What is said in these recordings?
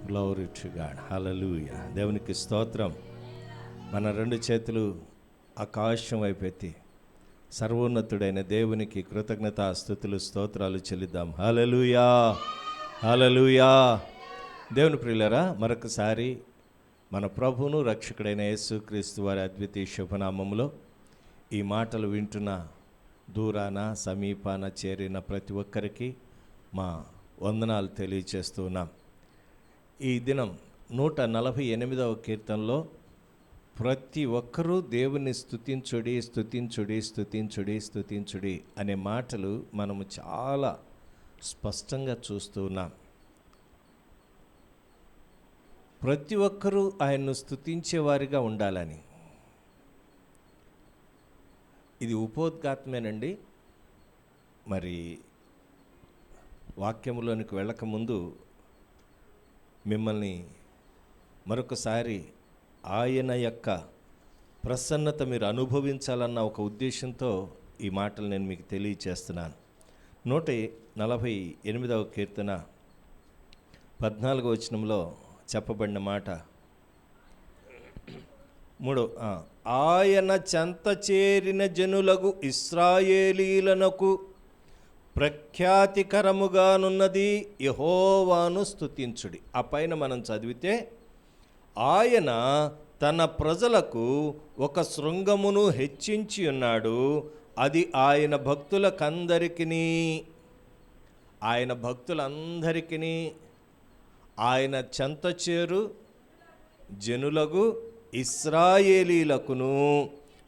Glory to God. హల్లెలూయా. దేవునికి స్తోత్రం. మన రెండు చేతులు ఆకాశం వైపు ఎత్తి సర్వోన్నతుడైన దేవునికి కృతజ్ఞతా స్తుతులు స్తోత్రాలు చెల్లిద్దాం. హల్లెలూయా, హల్లెలూయా. దేవుని ప్రియులారా, మరొకసారి మన ప్రభువును రక్షకుడైన యేసుక్రీస్తు వారి అద్వితీయ శుభనామములో ఈ మాటలు వింటున్న దూరాన సమీపాన చేరిన ప్రతి ఒక్కరికి మా వందనాలు తెలియచేస్తూ ఉన్నాం. ఈ దినం 148వ కీర్తనలో ప్రతి ఒక్కరూ దేవుని స్తుతించుడి స్తుతించుడి స్తుతించుడి స్తుతించుడి అనే మాటలు మనము చాలా స్పష్టంగా చూస్తూ ఉన్నాం. ప్రతి ఒక్కరూ ఆయన్ను స్తుతించేవారిగా ఉండాలని. ఇది ఉపోద్ఘాతమేనండి. మరి వాక్యములోనికి వెళ్ళకముందు మిమ్మల్ని మరొకసారి ఆయన యొక్క ప్రసన్నత మీరు అనుభవించాలన్న ఒక ఉద్దేశంతో ఈ మాటలు నేను మీకు తెలియచేస్తున్నాను. 148వ కీర్తన 14వ వచనంలో చెప్పబడిన మాట, ఆయన చెంత చేరిన జనులకు ఇశ్రాయేలీయులకు ప్రఖ్యాతికరముగానున్నది యెహోవాను స్తుతించుడి. ఆ పైన మనం చదివితే, ఆయన తన ప్రజలకు ఒక శృంగమును హెచ్చించి ఉన్నాడు, అది ఆయన భక్తులందరికీ ఆయన చెంత చేరు జనులకు ఇశ్రాయేలీలకును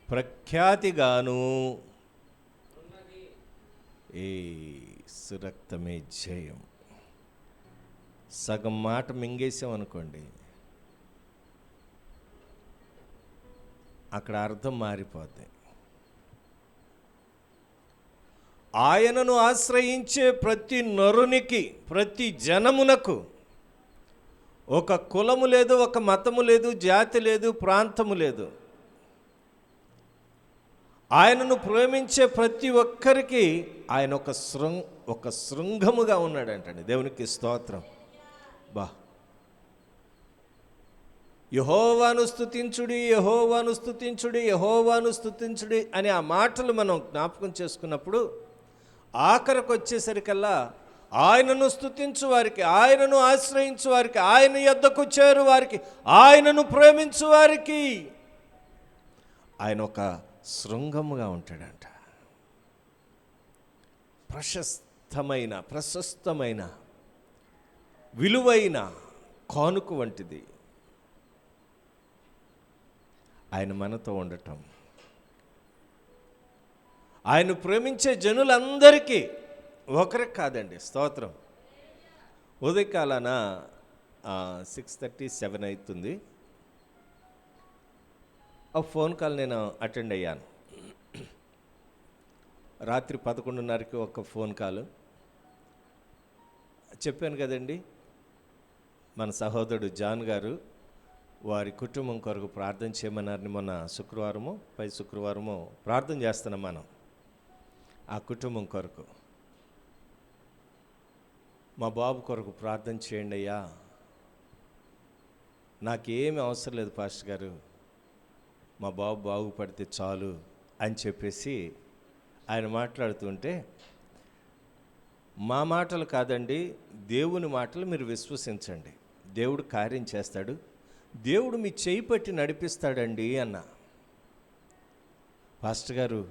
ప్రఖ్యాతిగాను సురక్తమే జయం. సగం మాట మింగేసాం అనుకోండి, అక్కడ అర్థం మారిపోద్ది. ఆయనను ఆశ్రయించే ప్రతి నరునికి, ప్రతి జనమునకు ఒక కులము లేదు, ఒక మతము లేదు, జాతి లేదు, ప్రాంతము లేదు. ఆయనను ప్రేమించే ప్రతి ఒక్కరికి ఆయన ఒక శృంగముగా ఉన్నాడంటండి. దేవునికి స్తోత్రం. యెహోవాను స్తుతించుడి, యెహోవాను స్తుతించుడి, యెహోవాను స్తుతించుడి అని ఆ మాటలు మనం జ్ఞాపకం చేసుకున్నప్పుడు ఆఖరికి వచ్చేసరికల్లా ఆయనను స్తుతించు వారికి, ఆయనను ఆశ్రయించు వారికి, ఆయన యొద్దకు చేరు వారికి, ఆయనను ప్రేమించు వారికి ఆయన ఒక శృంగముగా ఉంటాడంట. ప్రశస్తమైన విలువైన కానుక వంటిది ఆయన మనతో ఉండటం. ఆయన ప్రేమించే జనులందరికీ, ఒకరికి కాదండి. స్తోత్రం. ఉదయకాలాన 6:37 అవుతుంది. ఆ ఫోన్ కాల్ నేను అటెండ్ అయ్యాను. రాత్రి 11:30కి ఒక ఫోన్ కాల్. చెప్పాను కదండి, మన సహోదరుడు జాన్ గారు వారి కుటుంబం కొరకు ప్రార్థన చేయమన్నారని. మొన్న పై శుక్రవారము ప్రార్థన చేస్తున్నాం మనం ఆ కుటుంబం కొరకు. మా బాబు కొరకు ప్రార్థన చేయండి అయ్యా, నాకేమీ అవసరం లేదు పాస్టర్ గారు, మా బాబు బాగుపడితే చాలు అని చెప్పేసి ఆయన మాట్లాడుతుంటే, మా మాటలు కాదండి, దేవుని మాటలు మీరు విశ్వసించండి, దేవుడు కార్యం చేస్తాడు, దేవుడు మీ చేయి పట్టి నడిపిస్తాడండి అన్న. పాస్టర్ గారు,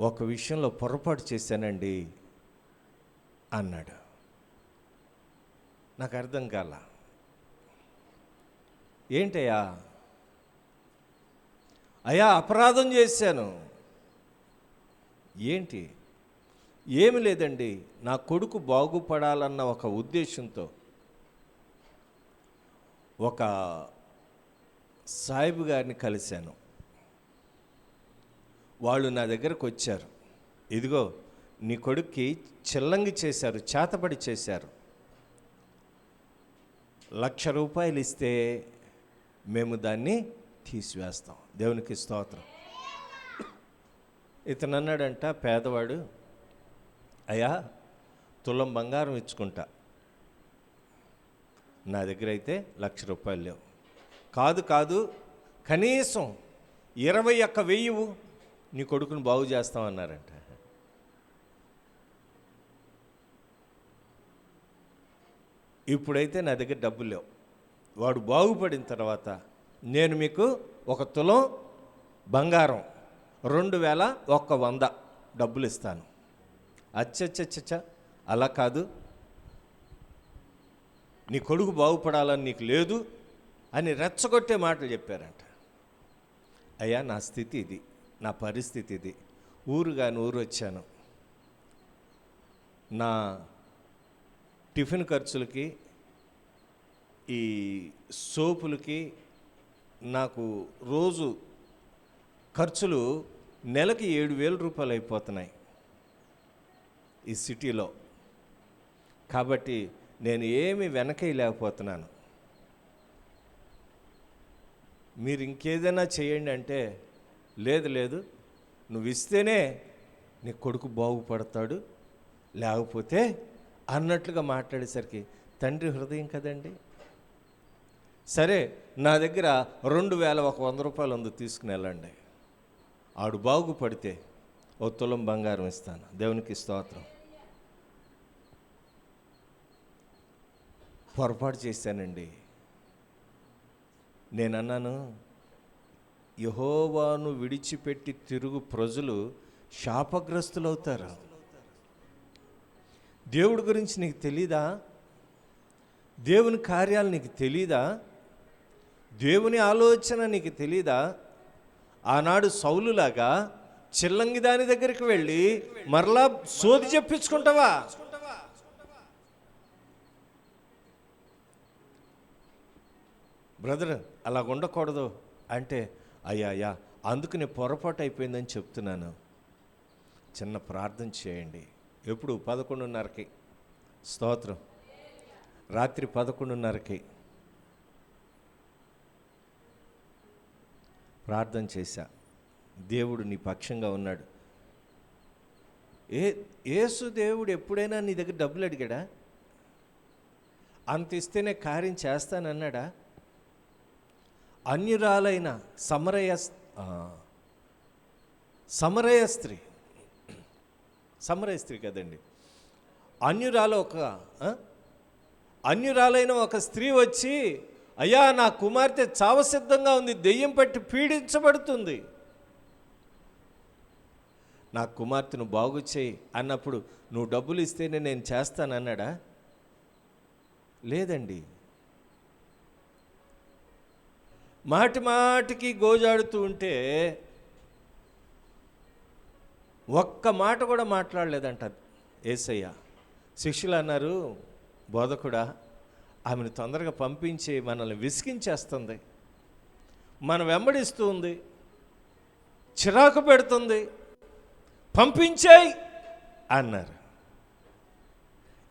ఒక విషయంలో పొరపాటు చేశానండి అన్నాడు. నాకు అర్థం కాల. ఏంటయ్యా? అయ్యా, అపరాధం చేశాను. ఏంటి? ఏమి లేదండి, నా కొడుకు బాగుపడాలన్న ఒక ఉద్దేశంతో ఒక సాయిబు గారిని కలిశాను. వాళ్ళు నా దగ్గరకు వచ్చారు. ఇదిగో నీ కొడుక్కి చిల్లంగి చేశారు, చేతబడి చేశారు, 1,00,000 రూపాయలు ఇస్తే మేము దాన్ని తీసివేస్తాం. దేవునికి స్తోత్రం. ఇతను అన్నాడంట, పేదవాడు, అయ్యా తులం బంగారం ఇచ్చుకుంటా, నా దగ్గర అయితే ₹1,00,000 లేవు. కాదు కనీసం 21,000 నీ కొడుకుని బాగు చేస్తామన్నారంట. ఇప్పుడైతే నా దగ్గర డబ్బులు లేవు. వాడు బాగుపడిన తర్వాత నేను మీకు 1 తులం బంగారం 2,100 డబ్బులు ఇస్తాను. అచ్చచ్చచ్చ, అలా కాదు, నీ కొడుకు బాగుపడాలని నీకు లేదు అని రెచ్చగొట్టే మాటలు చెప్పారంట. అయ్యా, నా స్థితి ఇది, నా పరిస్థితి ఇది. ఊరు వచ్చాను. నా టిఫిన్ ఖర్చులకి, ఈ సోపులకి, నాకు రోజు ఖర్చులు నెలకి ₹7,000 అయిపోతున్నాయి ఈ సిటీలో. కాబట్టి నేను ఏమి వెనకేయలేకపోతున్నాను. మీరు ఇంకేదైనా చేయండి అంటే, లేదు నువ్వు ఇస్తేనే నీ కొడుకు బాగుపడతాడు, లేకపోతే అన్నట్లుగా మాట్లాడేసరికి తండ్రి హృదయం కదండి. సరే, నా దగ్గర ₹2,100 ఉంది, తీసుకుని వెళ్ళండి. ఆడు బాగుపడితే 1 తులం బంగారం ఇస్తాను. దేవునికి స్తోత్రం. పొరపాటు చేశానండి. నేనన్నాను, యెహోవాను విడిచిపెట్టి తిరుగు ప్రజలు శాపగ్రస్తులవుతారు. దేవుడి గురించి నీకు తెలీదా? దేవుని కార్యాలు నీకు తెలీదా? దేవుని ఆలోచన నీకు తెలీదా? ఆనాడు సౌలులాగా చిల్లంగి దాని దగ్గరికి వెళ్ళి మరలా సోది చెప్పించుకుంటావా? బ్రదర్, అలా ఉండకూడదు అంటే, అయ్యా అందుకు నేను పొరపాటు అయిపోయిందని చెప్తున్నాను. చిన్న ప్రార్థన చేయండి. ఎప్పుడు 11:30కి, స్తోత్రం, రాత్రి 11:30కి ప్రార్థన చేశా. దేవుడు నీ పక్షంగా ఉన్నాడు. యేసు దేవుడు ఎప్పుడైనా నీ దగ్గర డబ్బులు అడిగాడా? అంత ఇస్తేనే కార్యం చేస్తానన్నాడా? అన్యురాలైన సమరయ స్త్రీ కదండి, అన్యురాలైన ఒక స్త్రీ వచ్చి, అయ్యా, నా కుమార్తె చావసిద్ధంగా ఉంది, దెయ్యం పట్టి పీడించబడుతుంది, నా కుమార్తెను బాగు చేయి అన్నప్పుడు నువ్వు డబ్బులు ఇస్తేనే నేను చేస్తానన్నాడా? లేదండి. మాటికి గోజాడుతూ ఉంటే ఒక్క మాట కూడా మాట్లాడలేదంట యేసయ్య. శిష్యులు అన్నారు, బోధకుడా, ఆమెను తొందరగా పంపించి మనల్ని విసిగించేస్తుంది, మన వెంబడిస్తూ ఉంది, చిరాకు పెడుతుంది, పంపించేయి అన్నారు.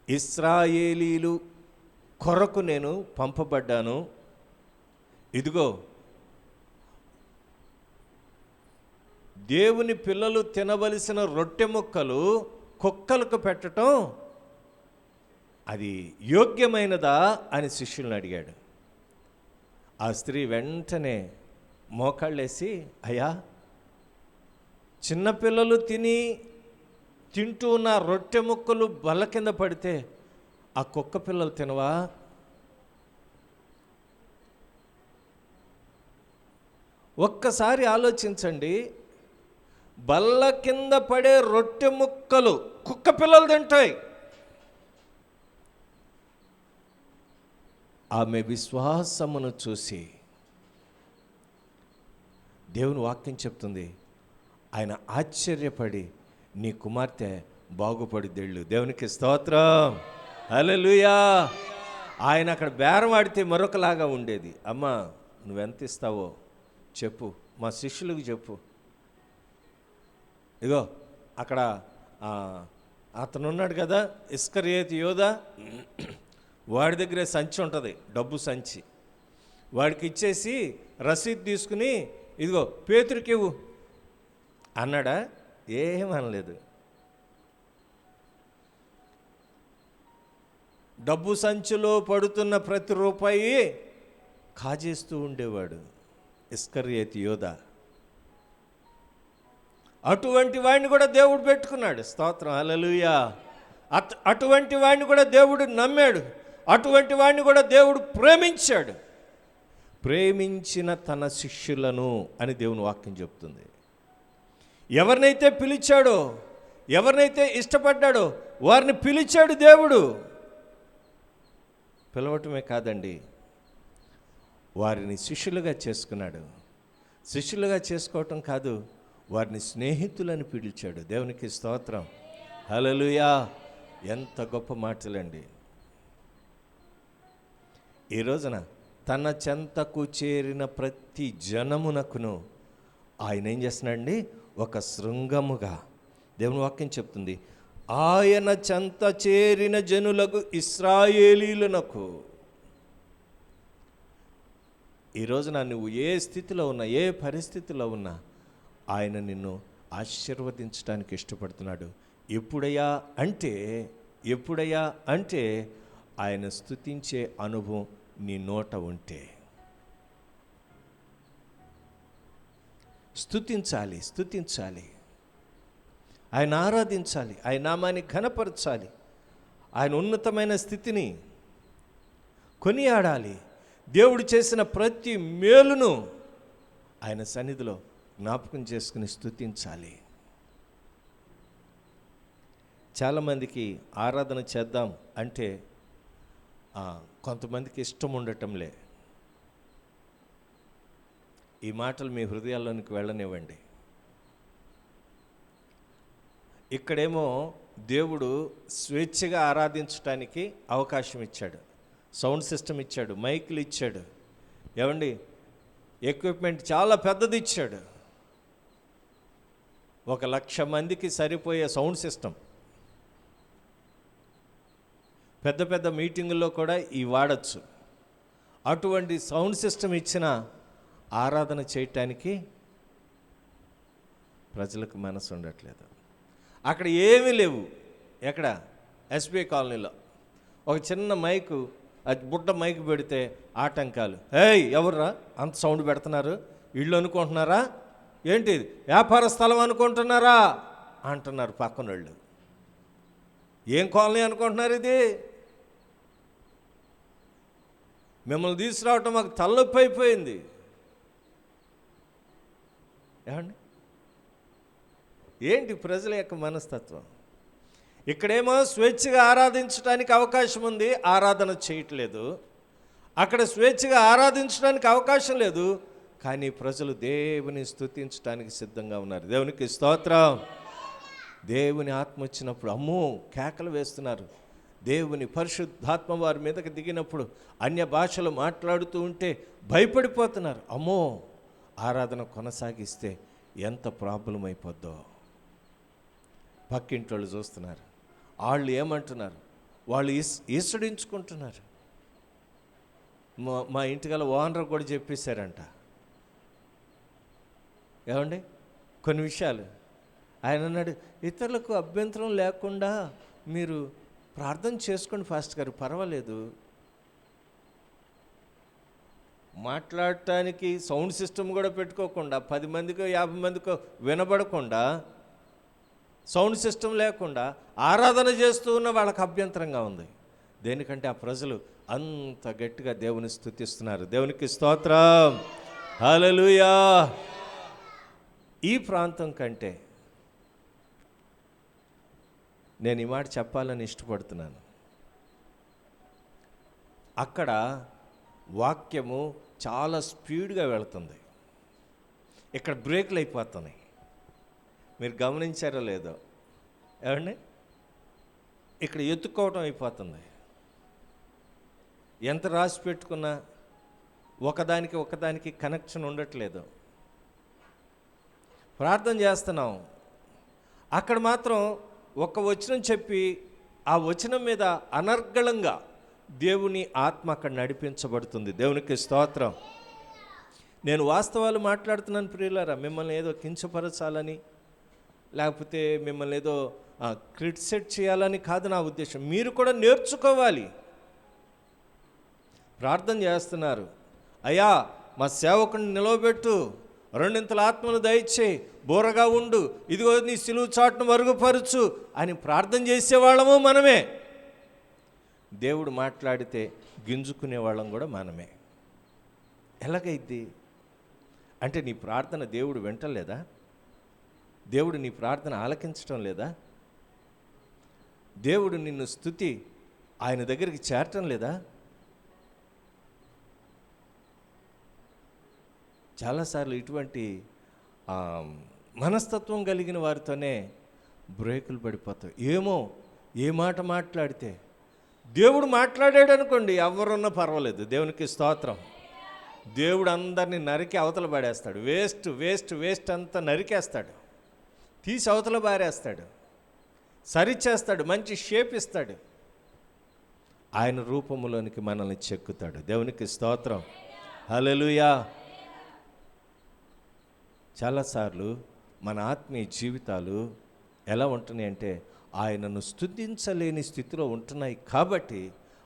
ఇశ్రాయేలీలు కొరకు నేను పంపబడ్డాను. ఇదిగో, దేవుని పిల్లలు తినవలసిన రొట్టె ముక్కలు కుక్కలకు పెట్టడం అది యోగ్యమైనదా అని శిష్యులను అడిగాడు. ఆ స్త్రీ వెంటనే మోకాళ్ళేసి, అయ్యా, చిన్నపిల్లలు తింటూ ఉన్న రొట్టె ముక్కలు బల్ల కింద పడితే ఆ కుక్క పిల్లలు తినవా? ఒక్కసారి ఆలోచించండి. బల్ల కింద పడే రొట్టె ముక్కలు కుక్క పిల్లలు తింటాయి. ఆమె విశ్వాసమును చూసి దేవుని వాక్యం చెప్తుంది, ఆయన ఆశ్చర్యపడి నీ కుమార్తె బాగుపడిద్దెళ్ళు. దేవునికి స్తోత్రం, హల్లెలూయా. ఆయన అక్కడ బేరం ఆడితే మరొకలాగా ఉండేది. అమ్మా, నువ్వెంత ఇస్తావో చెప్పు, మా శిష్యులకు చెప్పు. ఇగో అక్కడ అతను ఉన్నాడు కదా, ఇస్కరియోతు యోధా, వాడి దగ్గరే సంచి ఉంటుంది, డబ్బు సంచి. వాడికి ఇచ్చేసి రసీదు తీసుకుని, ఇదిగో పేతురుకి ఇవ్వు అన్నాడా? ఏమనలేదు. డబ్బు సంచిలో పడుతున్న ప్రతి రూపాయి కాజేస్తూ ఉండేవాడు ఇస్కరియోతు యోధ. అటువంటి వాడిని కూడా దేవుడు పెట్టుకున్నాడు. స్తోత్రం, హల్లెలూయా. అటువంటి వాడిని కూడా దేవుడు నమ్మాడు. అటువంటి వాడిని కూడా దేవుడు ప్రేమించాడు. ప్రేమించిన తన శిష్యులను అని దేవుని వాక్యం చెప్తుంది. ఎవరినైతే పిలిచాడో, ఎవరినైతే ఇష్టపడ్డాడో వారిని పిలిచాడు దేవుడు. పిలవటమే కాదండి, వారిని శిష్యులుగా చేసుకున్నాడు. శిష్యులుగా చేసుకోవటం కాదు, వారిని స్నేహితులని పిలిచాడు. దేవునికి స్తోత్రం, హల్లెలూయా. ఎంత గొప్ప మాటలండి. ఈ రోజున తన చెంతకు చేరిన ప్రతి జనమునకును ఆయన ఏం చేస్తున్నాడండి? ఒక శృంగముగా దేవుని వాక్యం చెప్తుంది, ఆయన చెంత చేరిన జనులకు ఇశ్రాయేలీయులకు. ఈ రోజున నువ్వు ఏ స్థితిలో ఉన్నా, ఏ పరిస్థితిలో ఉన్నా, ఆయన నిన్ను ఆశీర్వదించడానికి ఇష్టపడుతున్నాడు. ఎప్పుడయ్యా అంటే ఆయన స్తుతించే అనుభవం నీ నోట ఉంటే. స్తుతించాలి, ఆయన ఆరాధించాలి, ఆయన నామాన్ని ఘనపరచాలి, ఆయన ఉన్నతమైన స్థితిని కొనియాడాలి. దేవుడు చేసిన ప్రతి మేలును ఆయన సన్నిధిలో జ్ఞాపకం చేసుకుని స్తుతించాలి. చాలామందికి ఆరాధన చేద్దాం అంటే కొంతమందికి ఇష్టం ఉండటంలే. ఈ మాటలు మీ హృదయాల్లోనికి వెళ్ళనివ్వండి. ఇక్కడేమో దేవుడు స్వేచ్ఛగా ఆరాధించడానికి అవకాశం ఇచ్చాడు, సౌండ్ సిస్టమ్ ఇచ్చాడు, మైకులు ఇచ్చాడు, ఏమండి ఎక్విప్మెంట్ చాలా పెద్దది ఇచ్చాడు. 1,00,000 మందికి సరిపోయే సౌండ్ సిస్టమ్. పెద్ద పెద్ద మీటింగుల్లో కూడా ఈ వాడచ్చు. అటువంటి సౌండ్ సిస్టమ్ ఇచ్చిన ఆరాధన చేయటానికి ప్రజలకు మనసు ఉండట్లేదు. అక్కడ ఏమీ లేవు. ఎక్కడ? ఎస్బీ కాలనీలో ఒక చిన్న మైకు, అది బుడ్డ మైకు పెడితే ఆటంకాలు. ఎవర్రా అంత సౌండ్ పెడుతున్నారు? ఇళ్ళు అనుకుంటున్నారా ఏంటి? వ్యాపార స్థలం అనుకుంటున్నారా అంటున్నారు పక్కన వాళ్ళు. ఏం కాలనీ అనుకుంటున్నారు ఇది? మిమ్మల్ని తీసుకురావటం మాకు తలనొప్పి అయిపోయింది. ఏమండి, ఏంటి ప్రజల యొక్క మనస్తత్వం? ఇక్కడేమో స్వేచ్ఛగా ఆరాధించడానికి అవకాశం ఉంది, ఆరాధన చేయట్లేదు. అక్కడ స్వేచ్ఛగా ఆరాధించడానికి అవకాశం లేదు, కానీ ప్రజలు దేవుని స్తుతించడానికి సిద్ధంగా ఉన్నారు. దేవునికి స్తోత్రం. దేవుని ఆత్మ వచ్చినప్పుడు అమ్మో కేకలు వేస్తున్నారు. దేవుని పరిశుద్ధాత్మ వారి మీదకి దిగినప్పుడు అన్య భాషలు మాట్లాడుతూ ఉంటే భయపడిపోతున్నారు. అమ్మో ఆరాధన కొనసాగిస్తే ఎంత ప్రాబ్లం అయిపోద్దో. పక్కింటి వాళ్ళు చూస్తున్నారు, వాళ్ళు ఏమంటున్నారు, వాళ్ళు ఈసడించుకుంటున్నారు. మా ఇంటికల్లా ఓనర్ కూడా చెప్పేశారంట. ఏమండి కొన్ని విషయాలు ఆయన అన్నాడు, ఇతరులకు అభ్యంతరం లేకుండా మీరు ప్రార్థన చేసుకోండి ఫాస్ట్ గారు, పర్వాలేదు. మాట్లాడటానికి సౌండ్ సిస్టమ్ కూడా పెట్టుకోకుండా 10 మందికో 50 మందికో వినబడకుండా సౌండ్ సిస్టమ్ లేకుండా ఆరాధన చేస్తూ ఉన్న వాళ్ళకి అభ్యంతరంగా ఉంది. దేనికంటే ఆ ప్రజలు అంత గట్టిగా దేవుని స్తుతిస్తున్నారు. దేవునికి స్తోత్రం, హల్లెలూయా. ఈ ప్రాంతం కంటే నేను ఈ మాట చెప్పాలని ఇష్టపడుతున్నాను. అక్కడ వాక్యము చాలా స్పీడ్గా వెళుతుంది, ఇక్కడ బ్రేక్లు అయిపోతున్నాయి. మీరు గమనించారో లేదో ఏమండి, ఇక్కడ ఎత్తుక్కోవటం అయిపోతుంది. ఎంత రాసి పెట్టుకున్నా ఒకదానికి కనెక్షన్ ఉండట్లేదు. ప్రార్థన చేస్తున్నాం, అక్కడ మాత్రం ఒక వచనం చెప్పి ఆ వచనం మీద అనర్గళంగా దేవుని ఆత్మ అక్కడ నడిపించబడుతుంది. దేవునికి స్తోత్రం. నేను వాస్తవాలు మాట్లాడుతున్నాను ప్రియులారా, మిమ్మల్ని ఏదో కించపరచాలని లేకపోతే మిమ్మల్ని ఏదో క్రిటిసైజ్ చేయాలని కాదు నా ఉద్దేశం. మీరు కూడా నేర్చుకోవాలి. ప్రార్థన చేస్తున్నారు, అయ్యా మా సేవకుని నిలవబెట్టు, రెండింతల ఆత్మలు దయచేయి, బోరగా ఉండు, ఇదిగో నీ సిలువ చాటును మరుగుపరచు అని ప్రార్థన చేసేవాళ్ళము మనమే. దేవుడు మాట్లాడితే గింజుకునే వాళ్ళం కూడా మనమే. ఎలాగైద్ది అంటే నీ ప్రార్థన దేవుడు వింటలేదా? దేవుడు నీ ప్రార్థన ఆలకించటం లేదా? దేవుడు నిన్ను స్తుతి ఆయన దగ్గరికి చేరటం లేదా? చాలాసార్లు ఇటువంటి మనస్తత్వం కలిగిన వారితోనే బ్రేకులు పడిపోతాయి. ఏమో ఏ మాట మాట్లాడితే, దేవుడు మాట్లాడాడు అనుకోండి, ఎవరున్నా పర్వాలేదు, దేవునికి స్తోత్రం. దేవుడు అందరినీ నరికి అవతల పడేస్తాడు. వేస్ట్ వేస్ట్ వేస్ట్ అంతా నరికేస్తాడు, తీసి అవతల బారేస్తాడు, సరిచేస్తాడు, మంచి షేప్ ఇస్తాడు, ఆయన రూపంలోనికి మనల్ని చెక్కుతాడు. దేవునికి స్తోత్రం, హల్లెలూయా. చాలాసార్లు మన ఆత్మీయ జీవితాలు ఎలా ఉంటున్నాయి అంటే ఆయనను స్తుతించలేని స్థితిలో ఉంటున్నాయి. కాబట్టి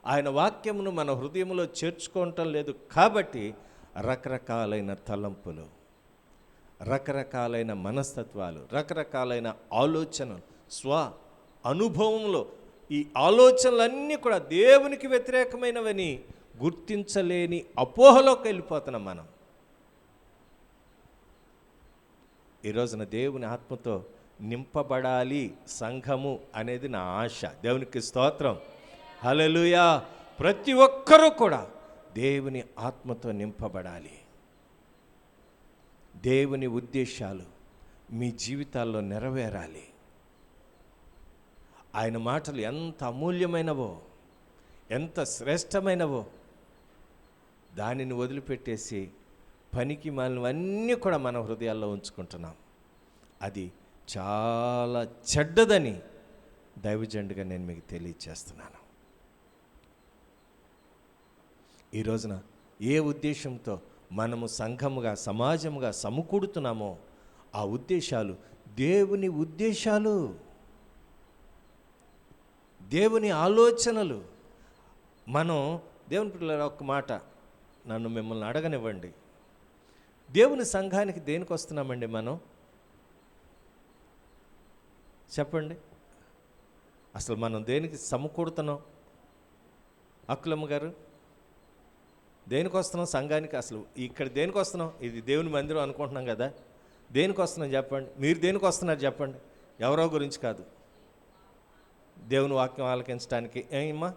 ఆయన వాక్యమును మన హృదయంలో చేర్చుకోవటం లేదు. కాబట్టి రకరకాలైన తలంపులు, రకరకాలైన మనస్తత్వాలు, రకరకాలైన ఆలోచనలు, స్వ అనుభవంలో ఈ ఆలోచనలన్నీ కూడా దేవునికి వ్యతిరేకమైనవని గుర్తించలేని అపోహలోకి వెళ్ళిపోతున్నాం మనం. ఈ రోజున దేవుని ఆత్మతో నింపబడాలి సంఘము అనేది నా ఆశ. దేవునికి స్తోత్రం, హల్లెలూయా. ప్రతి ఒక్కరూ కూడా దేవుని ఆత్మతో నింపబడాలి. దేవుని ఉద్దేశాలు మీ జీవితాల్లో నెరవేరాలి. ఆయన మాటలు ఎంత అమూల్యమైనవో, ఎంత శ్రేష్టమైనవో దానిని వదిలిపెట్టేసి పనికి మాలినవన్నీ కూడా మన హృదయాల్లో ఉంచుకుంటున్నాం. అది చాలా చెడ్డదని దైవజనుడిగా నేను మీకు తెలియచేస్తున్నాను. ఈ రోజున ఏ ఉద్దేశంతో మనము సంఘముగా, సమాజముగా సమకూడుతున్నామో ఆ ఉద్దేశాలు దేవుని ఉద్దేశాలు, దేవుని ఆలోచనలు. మనం దేవుని పిల్లల ఒక్క మాట నన్ను మిమ్మల్ని అడగనివ్వండి, దేవుని సంఘానికి దేనికి వస్తున్నామండి మనం? చెప్పండి. అసలు మనం దేనికి సమకూడుతున్నాం? అక్కులమ్మ గారు, దేనికి వస్తున్నాం సంఘానికి? అసలు ఇక్కడ దేనికి వస్తున్నాం? ఇది దేవుని మందిరం అనుకుంటున్నాం కదా, దేనికి వస్తున్నాం చెప్పండి. మీరు దేనికి వస్తున్నారు చెప్పండి. ఎవరో గురించి కాదు, దేవుని వాక్యం ఆలకించడానికి. ఏమమ్మా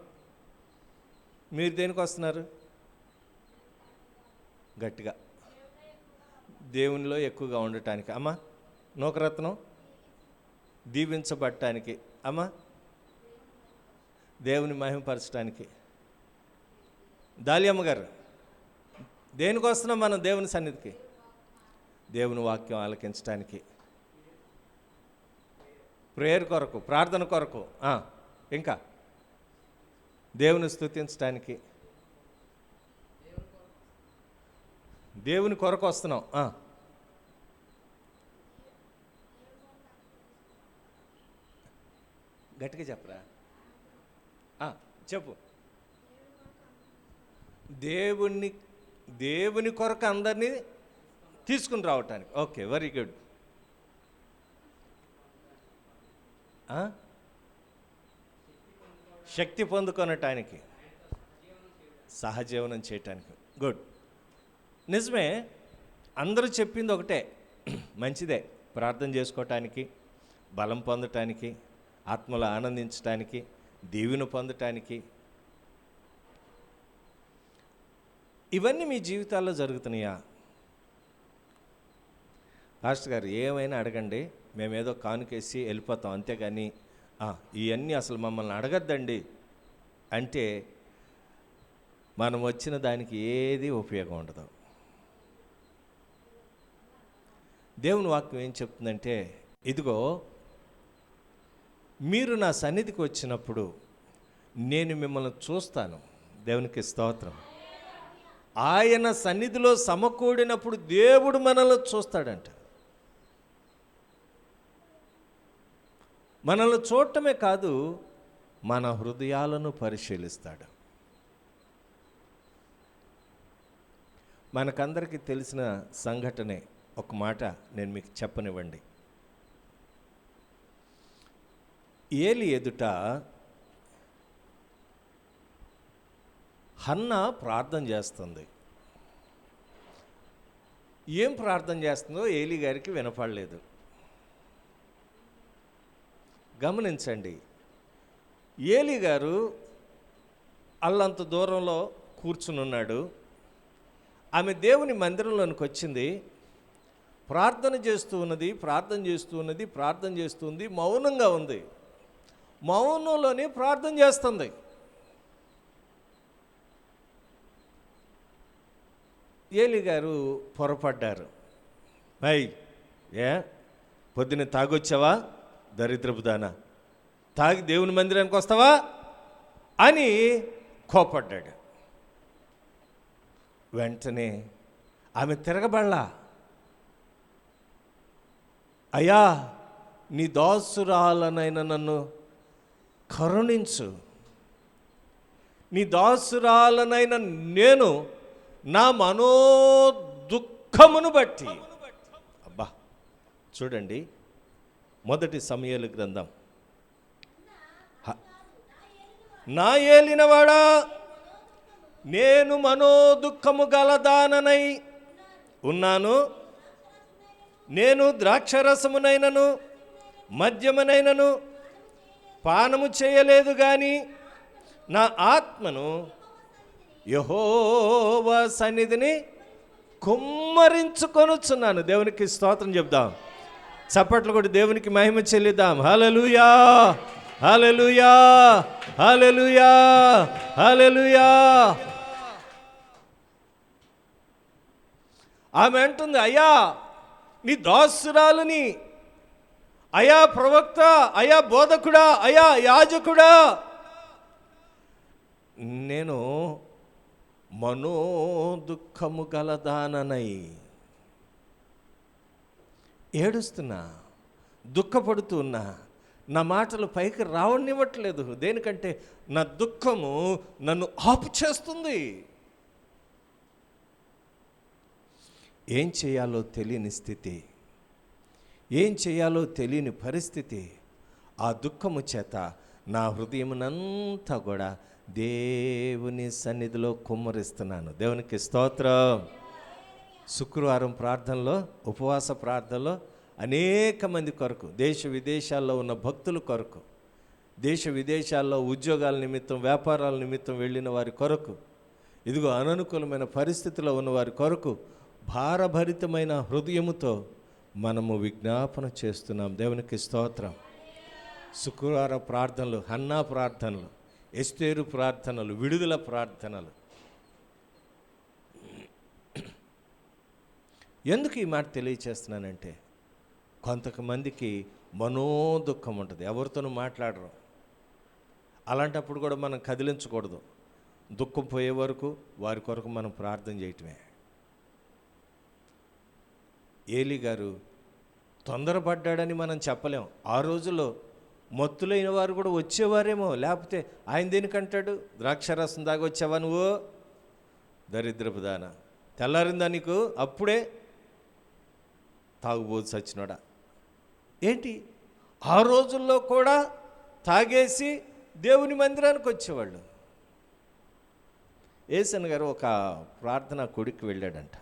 మీరు దేనికి వస్తున్నారు? గట్టిగా దేవునిలో ఎక్కువగా ఉండటానికి. అమ్మా నూకరత్నం దీవించబడటానికి. అమ్మా దేవుని మహిమపరచడానికి. దాలియమ్మ గారు దేనికి వస్తున్నాం మనం దేవుని సన్నిధికి? దేవుని వాక్యం ఆలకించడానికి, ప్రేయర్ కొరకు, ప్రార్థన కొరకు, ఇంకా దేవుని స్తుతించడానికి, దేవుని కొరకు వస్తున్నాం. గట్టిగా చెప్పరా, చెప్పు. దేవుని కొరకు అందరినీ తీసుకుని రావటానికి. Okay, very good. శక్తి పొందుకొనటానికి, సహజీవనం చేయటానికి. గుడ్, నిజమే. అందరూ చెప్పింది ఒకటే, మంచిదే. ప్రార్థన చేసుకోవటానికి, బలం పొందటానికి, ఆత్మలో ఆనందించటానికి, దీవెన పొందటానికి. ఇవన్నీ మీ జీవితాల్లో జరుగుతున్నాయా? పాస్టర్ గారు ఏమైనా అడగండి, మేమేదో కానుకేసి వెళ్ళిపోతాం, అంతేగాని ఇవన్నీ అసలు మమ్మల్ని అడగద్దండి అంటే మనం వచ్చిన దానికి ఏది ఉపయోగం ఉండదు. దేవుని వాక్యం ఏం చెప్తుందంటే, ఇదిగో మీరు నా సన్నిధికి వచ్చినప్పుడు నేను మిమ్మల్ని చూస్తాను. దేవునికి స్తోత్రం. ఆయన సన్నిధిలో సమకూడినప్పుడు దేవుడు మనల్ని చూస్తాడంట. మనల్ని చూడటమే కాదు, మన హృదయాలను పరిశీలిస్తాడు. మనకందరికీ తెలిసిన సంఘటనే. ఒక మాట నేను మీకు చెప్పనివ్వండి. ఏలి ఎదుట హన్నా ప్రార్థన చేస్తుంది. ఏం ప్రార్థన చేస్తుందో ఏలి గారికి వినపడలేదు. గమనించండి, ఏలి గారు అల్లంత దూరంలో కూర్చుని ఉన్నాడు. ఆమె దేవుని మందిరంలోనికి వచ్చింది, ప్రార్థన చేస్తూ ఉన్నది, మౌనంగా ఉంది. మౌనంలోనే ప్రార్థన చేస్తుంది. ఏలి గారు పొరపడ్డారు. పొద్దున్న తాగొచ్చావా దరిద్రపు దానా, తాగి దేవుని మందిరానికి వస్తావా అని కోపడ్డాడు. వెంటనే ఆమె తిరగబడలా. అయ్యా, నీ దాసురాలనైనా నన్ను కరుణించు, నీ దాసురాలనైన నేను నా మనోదుఃఖమును బట్టి. అబ్బా, చూడండి, మొదటి సమూయేలు గ్రంథం. నా ఏలినవాడా, నేను మనోదుఃఖము గలదాననై ఉన్నాను. నేను ద్రాక్షరసమునైనను మద్యమునైనను పానము చేయలేదు, కానీ నా ఆత్మను యెహోవా సన్నిధిని కుమ్మరించుకొనుచున్నాను. దేవునికి స్తోత్రం చెప్దాం. చప్పట్లు కొట్టి దేవునికి మహిమ చెల్లిద్దాం. హల్లెలూయా, హల్లెలూయా, హల్లెలూయా, హల్లెలూయా. ఆమె అంటుంది, అయ్యా నీ దాసురాలని, అయా ప్రవక్త, అయా బోధకుడా, అయా యాజకుడా, నేను మనోదుఃఖము గలదాననై ఏడుస్తున్నా, దుఃఖపడుతున్నా, నా మాటలు పైకి రావనివ్వట్లేదు. దేనికంటే నా దుఃఖము నన్ను ఆపు చేస్తుంది. ఏం చేయాలో తెలియని స్థితి, ఏం చేయాలో తెలియని పరిస్థితి. ఆ దుఃఖము చేత నా హృదయమునంతా కూడా దేవుని సన్నిధిలో కుమ్మరిస్తున్నాను. దేవునికి స్తోత్రం. శుక్రవారం ప్రార్థనలో, ఉపవాస ప్రార్థనలో అనేక మంది కొరకు, దేశ విదేశాల్లో ఉన్న భక్తుల కొరకు, దేశ విదేశాల్లో ఉద్యోగాల నిమిత్తం, వ్యాపారాల నిమిత్తం వెళ్ళిన వారి కొరకు, ఇదిగో అననుకూలమైన పరిస్థితిలో ఉన్న వారి కొరకు భారభరితమైన హృదయముతో మనము విజ్ఞాపన చేస్తున్నాం. దేవునికి స్తోత్రం. శుక్రవార ప్రార్థనలు, హన్నా ప్రార్థనలు, ఎస్తేరు ప్రార్థనలు, విడుదల ప్రార్థనలు. ఎందుకు ఈ మాట తెలియచేస్తున్నానంటే, కొంతమందికి మనోదుఖం ఉంటుంది, ఎవరితోనూ మాట్లాడరు. అలాంటప్పుడు కూడా మనం కదిలించకూడదు. దుఃఖం పోయే వరకు వారి కొరకు మనం ప్రార్థన చేయటమే. ఏలి గారు తొందరపడ్డాడని మనం చెప్పలేం. ఆ రోజుల్లో మత్తులైన వారు కూడా వచ్చేవారేమో, లేకపోతే ఆయన దేనికంటాడు, ద్రాక్షరసం దాకా వచ్చావా నువ్వు దరిద్రపు దానా, తెల్లారిందా నీకు, అప్పుడే తాగుబోతు సచ్చినోడా ఏంటి. ఆ రోజుల్లో కూడా తాగేసి దేవుని మందిరానికి వచ్చేవాళ్ళు. ఏసన్ గారు ఒక ప్రార్థనా కొడుకు వెళ్ళాడంట.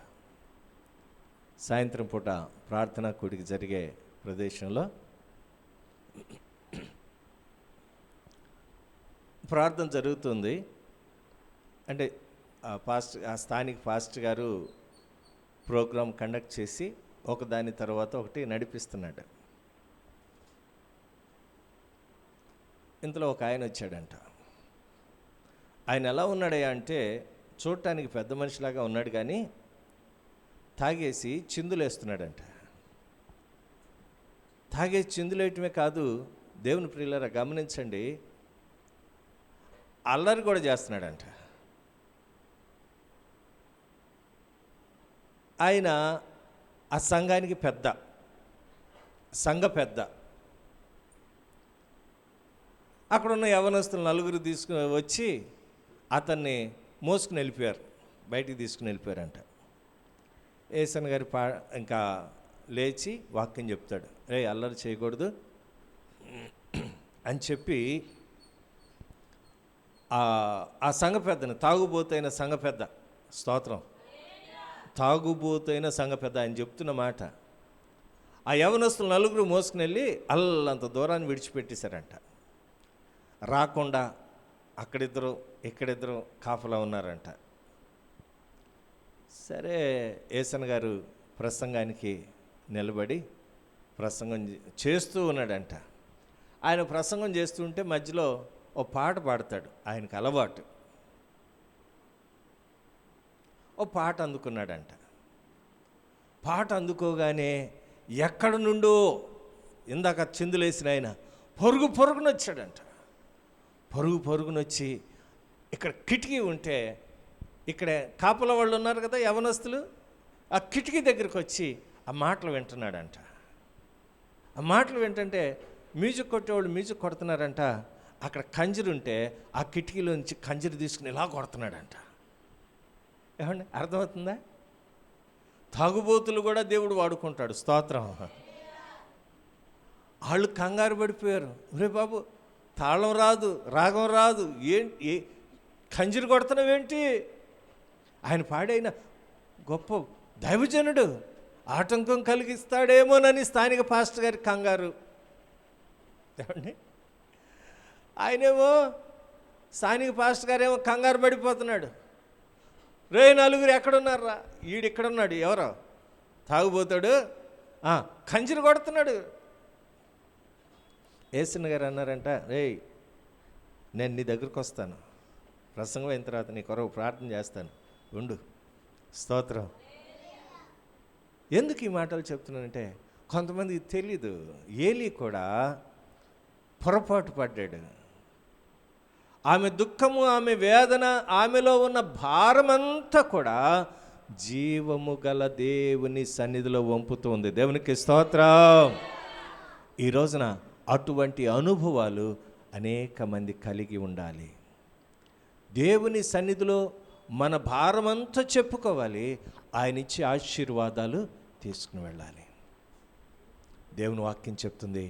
సాయంత్రం పూట ప్రార్థనా కొడుకు జరిగే ప్రదేశంలో ప్రార్థన జరుగుతుంది. అంటే ఆ స్థానిక పాస్టర్ గారు ప్రోగ్రాం కండక్ట్ చేసి ఒకదాని తర్వాత ఒకటి నడిపిస్తున్నాడు. ఇంతలో ఒక ఆయన వచ్చాడంట. ఆయన ఎలా ఉన్నాడయ్యా అంటే, చూడటానికి పెద్ద మనిషిలాగా ఉన్నాడు, కానీ తాగేసి చిందులేస్తున్నాడంట. తాగేసి చిందులేయటమే కాదు, దేవుని ప్రియులారా గమనించండి, అల్లరి కూడా చేస్తున్నాడంట. ఆయన ఆ సంఘానికి పెద్ద, సంఘ పెద్ద. అక్కడున్న యవనస్తులు నలుగురు తీసుకుని వచ్చి అతన్ని మోసుకుని వెళ్ళిపోయారు, బయటికి తీసుకుని వెళ్ళిపోయారంట. ఏసన్ గారి ఇంకా లేచి వాక్యం చెప్తాడు, రే అల్లరి చేయకూడదు అని చెప్పి ఆ సంఘ పెద్దను, తాగుబోతైన సంఘ పెద్ద, స్తోత్రం, తాగుబోతైన సంఘ పెద్ద ఆయన చెప్తున్న మాట, ఆ యవనస్తులు నలుగురు మోసుకుని వెళ్ళి అల్లంత దూరాన్ని విడిచిపెట్టేశారంట. రాకుండా అక్కడిద్దరు ఇక్కడిద్దరు కాపలా ఉన్నారంట. సరే ఏసన్ గారు ప్రసంగానికి నిలబడి ప్రసంగం చేస్తూ ఉన్నాడంట. ఆయన ప్రసంగం చేస్తూ ఉంటే మధ్యలో ఓ పాట పాడతాడు, ఆయనకు అలవాటు. ఓ పాట అందుకున్నాడంట. పాట అందుకోగానే ఎక్కడి నుండో ఇందాక చిందులేసిన ఆయన పరుగునొచ్చాడంట. పరుగునొచ్చి ఇక్కడ కిటికీ ఉంటే, ఇక్కడ కాపల వాళ్ళు ఉన్నారు కదా యవనస్తులు, ఆ కిటికీ దగ్గరికి వచ్చి ఆ మాటలు వింటున్నాడంట. ఆ మాటలు వింటుంటే మ్యూజిక్ కొట్టేవాళ్ళు మ్యూజిక్ కొడుతున్నారంట. అక్కడ కంజరు ఉంటే ఆ కిటికీలో నుంచి కంజరు తీసుకుని ఇలా కొడుతున్నాడంట. ఏమండి అర్థమవుతుందా? తాగుబోతులు కూడా దేవుడు వాడుకుంటాడు, స్తోత్రం. వాళ్ళు కంగారు పడిపోయారు, ఒరే బాబు తాళం రాదు, రాగం రాదు, ఏంటి కంజరు కొడుతున్నావేంటి? ఆయన పాడైన గొప్ప దైవజనుడు, ఆటంకం కలిగిస్తాడేమోనని స్థానిక పాస్టర్ గారి కంగారు. ఏమండి ఆయనేమో స్థానిక పాస్టర్ గారేమో కంగారు పడిపోతున్నాడు. రే నలుగురు ఎక్కడున్నారా? ఈడిక్కడున్నాడు, ఎవరో తాగుబోతాడు, కంజరు కొడుతున్నాడు. ఏసన్న గారు అన్నారంట, రే నేను నీ దగ్గరకు వస్తాను, ప్రసంగం అయిన తర్వాత నీ కొరకు ప్రార్థన చేస్తాను, ఉండు. స్తోత్రం. ఎందుకు ఈ మాటలు చెప్తున్నానంటే కొంతమందికి తెలీదు, ఏలీ కూడా పొరపాటు పడ్డాడు. ఆమె దుఃఖము, ఆమె వేదన, ఆమెలో ఉన్న భారమంతా కూడా జీవము గల దేవుని సన్నిధిలో వంపుతూ ఉంది. దేవునికి స్తోత్రం. ఈ రోజున అటువంటి అనుభవాలు అనేక మంది కలిగి ఉండాలి. దేవుని సన్నిధిలో మన భారమంతా చెప్పుకోవాలి, ఆయన ఇచ్చే ఆశీర్వాదాలు తీసుకుని వెళ్ళాలి. దేవుని వాక్యం చెప్తుంది,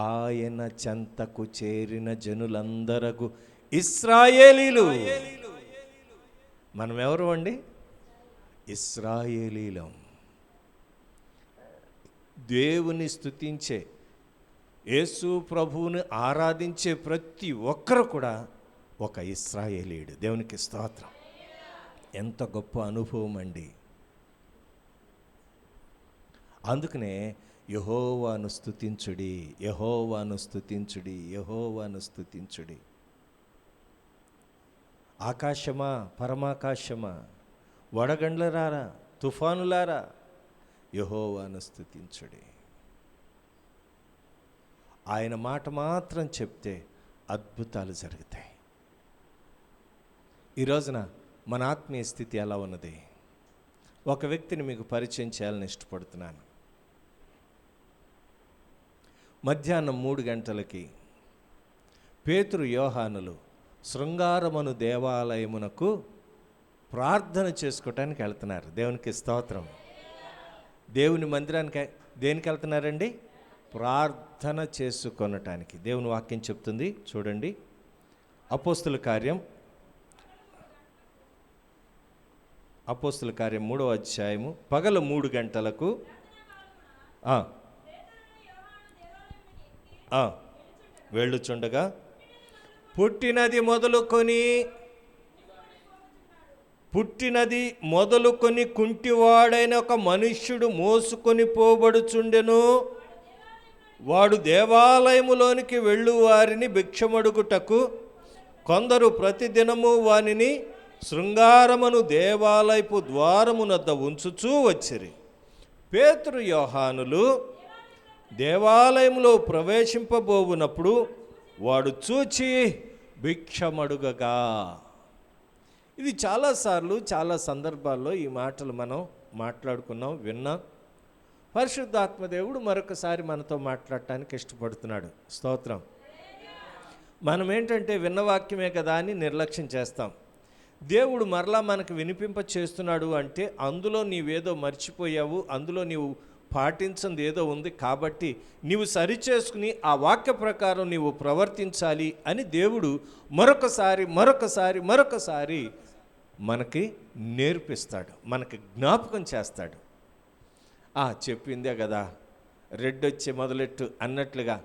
ఆయన చెంతకు చేరిన జనులందరకు ఇశ్రాయేలీలు. మనం ఎవరు అండి? ఇశ్రాయేలీలం. దేవుని స్తుతించే, యేసు ప్రభువుని ఆరాధించే ప్రతి ఒక్కరు కూడా ఒక ఇశ్రాయేలీయుడు. దేవునికి స్తోత్రం. ఎంత గొప్ప అనుభవం అండి. అందుకనే యెహోవాను స్తుతించుడి, యెహోవాను స్తుతించుడి, యెహోవాను స్తుతించుడి. ఆకాశమా, పరమాకాశమా, వడగండ్లరారా, తుఫానులారా, యెహోవాను స్తుతించుడి. ఆయన మాట మాత్రం చెప్తే అద్భుతాలు జరుగుతాయి. ఈ రోజున మన ఆత్మీయ స్థితి ఎలా ఉన్నది? ఒక వ్యక్తిని మీకు పరిచయం చేయాలని ఇష్టపడుతున్నాను. మధ్యాహ్నం 3 గంటలకి పేతురు యోహానులు శృంగారమను దేవాలయమునకు ప్రార్థన చేసుకోవటానికి వెళ్తున్నారు. దేవునికి స్తోత్రం. దేవుని మందిరానికి దేనికి వెళ్తున్నారండి? ప్రార్థన చేసుకొనటానికి. దేవుని వాక్యం చెప్తుంది, చూడండి. అపోస్తుల కార్యం 3వ అధ్యాయము పగలు 3 గంటలకు వెళ్ళుచుండగా పుట్టినది మొదలుకొని కుంటివాడైన ఒక మనుష్యుడు మోసుకొని పోబడుచుండెను. వాడు దేవాలయములోనికి వెళ్ళు వారిని భిక్షమడుగుటకు కొందరు ప్రతిదినము వానిని శృంగారమును దేవాలయపు ద్వారమునద్ద ఉంచుచూ వచ్చిరి. పేతురు యోహానులు దేవాలయంలో ప్రవేశింపబోవునప్పుడు వాడు చూచి భిక్షమడుగగా. ఇది చాలాసార్లు చాలా సందర్భాల్లో ఈ మాటలు మనం మాట్లాడుకున్నాం, విన్నాం. పరిశుద్ధాత్మదేవుడు మరొకసారి మనతో మాట్లాడటానికి ఇష్టపడుతున్నాడు. స్తోత్రం. మనం ఏంటంటే విన్న వాక్యమే కదా అని నిర్లక్ష్యం చేస్తాం. దేవుడు మరలా మనకు వినిపింప చేస్తున్నాడు అంటే అందులో నీవేదో మర్చిపోయావు, అందులో నీవు పాటించింది ఏదో ఉంది, కాబట్టి నీవు సరిచేసుకుని ఆ వాక్య ప్రకారం నీవు ప్రవర్తించాలి అని దేవుడు మరొకసారి మనకి నేర్పిస్తాడు, మనకి జ్ఞాపకం చేస్తాడు. చెప్పిందే కదా రెడ్ వచ్చే మొదలెట్టు అన్నట్లుగా,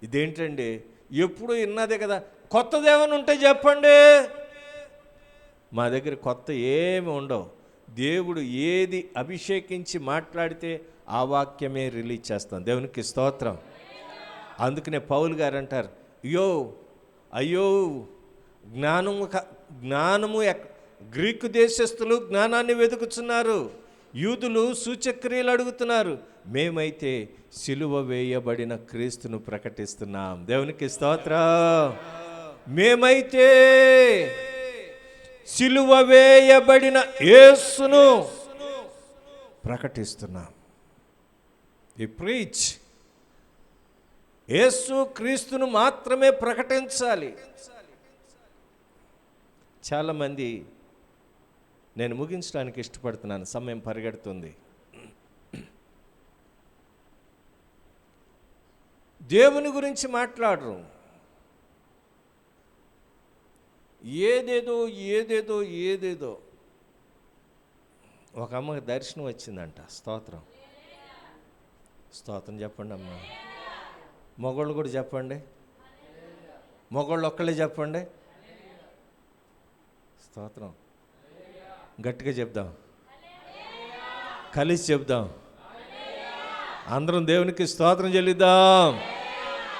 ఇదేంటండి ఎప్పుడు విన్నదే కదా, కొత్తదేమని ఉంటే చెప్పండి. మా దగ్గర కొత్త ఏమి ఉండవు. దేవుడు ఏది అభిషేకించి మాట్లాడితే ఆ వాక్యమే రిలీజ్ చేస్తాం. దేవునికి స్తోత్రం. అందుకనే పౌలు గారు అంటారు, అయ్యో జ్ఞానము గ్రీకు దేశస్థులు జ్ఞానాన్ని వెతుకుతున్నారు, యూదులు సూచక్రియలు అడుగుతున్నారు, మేమైతే సిలువ వేయబడిన క్రీస్తును ప్రకటిస్తున్నాం. దేవునికి స్తోత్రం. మేమైతే సిలువ వేయబడిన యేసును ప్రకటిస్తున్నాం. ఈ ప్రీచ్ యేసు క్రీస్తును మాత్రమే ప్రకటించాలి. చాలామంది, నేను ముగించడానికి ఇష్టపడుతున్నాను, సమయం పరిగెడుతుంది. దేవుని గురించి మాట్లాడరు, ఏదేదో. ఒక అమ్మకి దర్శనం వచ్చిందంట. స్తోత్రం చెప్పండి అమ్మ. మగోళ్ళు కూడా చెప్పండి, మగోళ్ళు ఒక్కళ్ళే చెప్పండి. స్తోత్రం. గట్టిగా చెప్దాం, కలిసి చెప్దాం, అందరం దేవునికి స్తోత్రం చెల్లిద్దాం.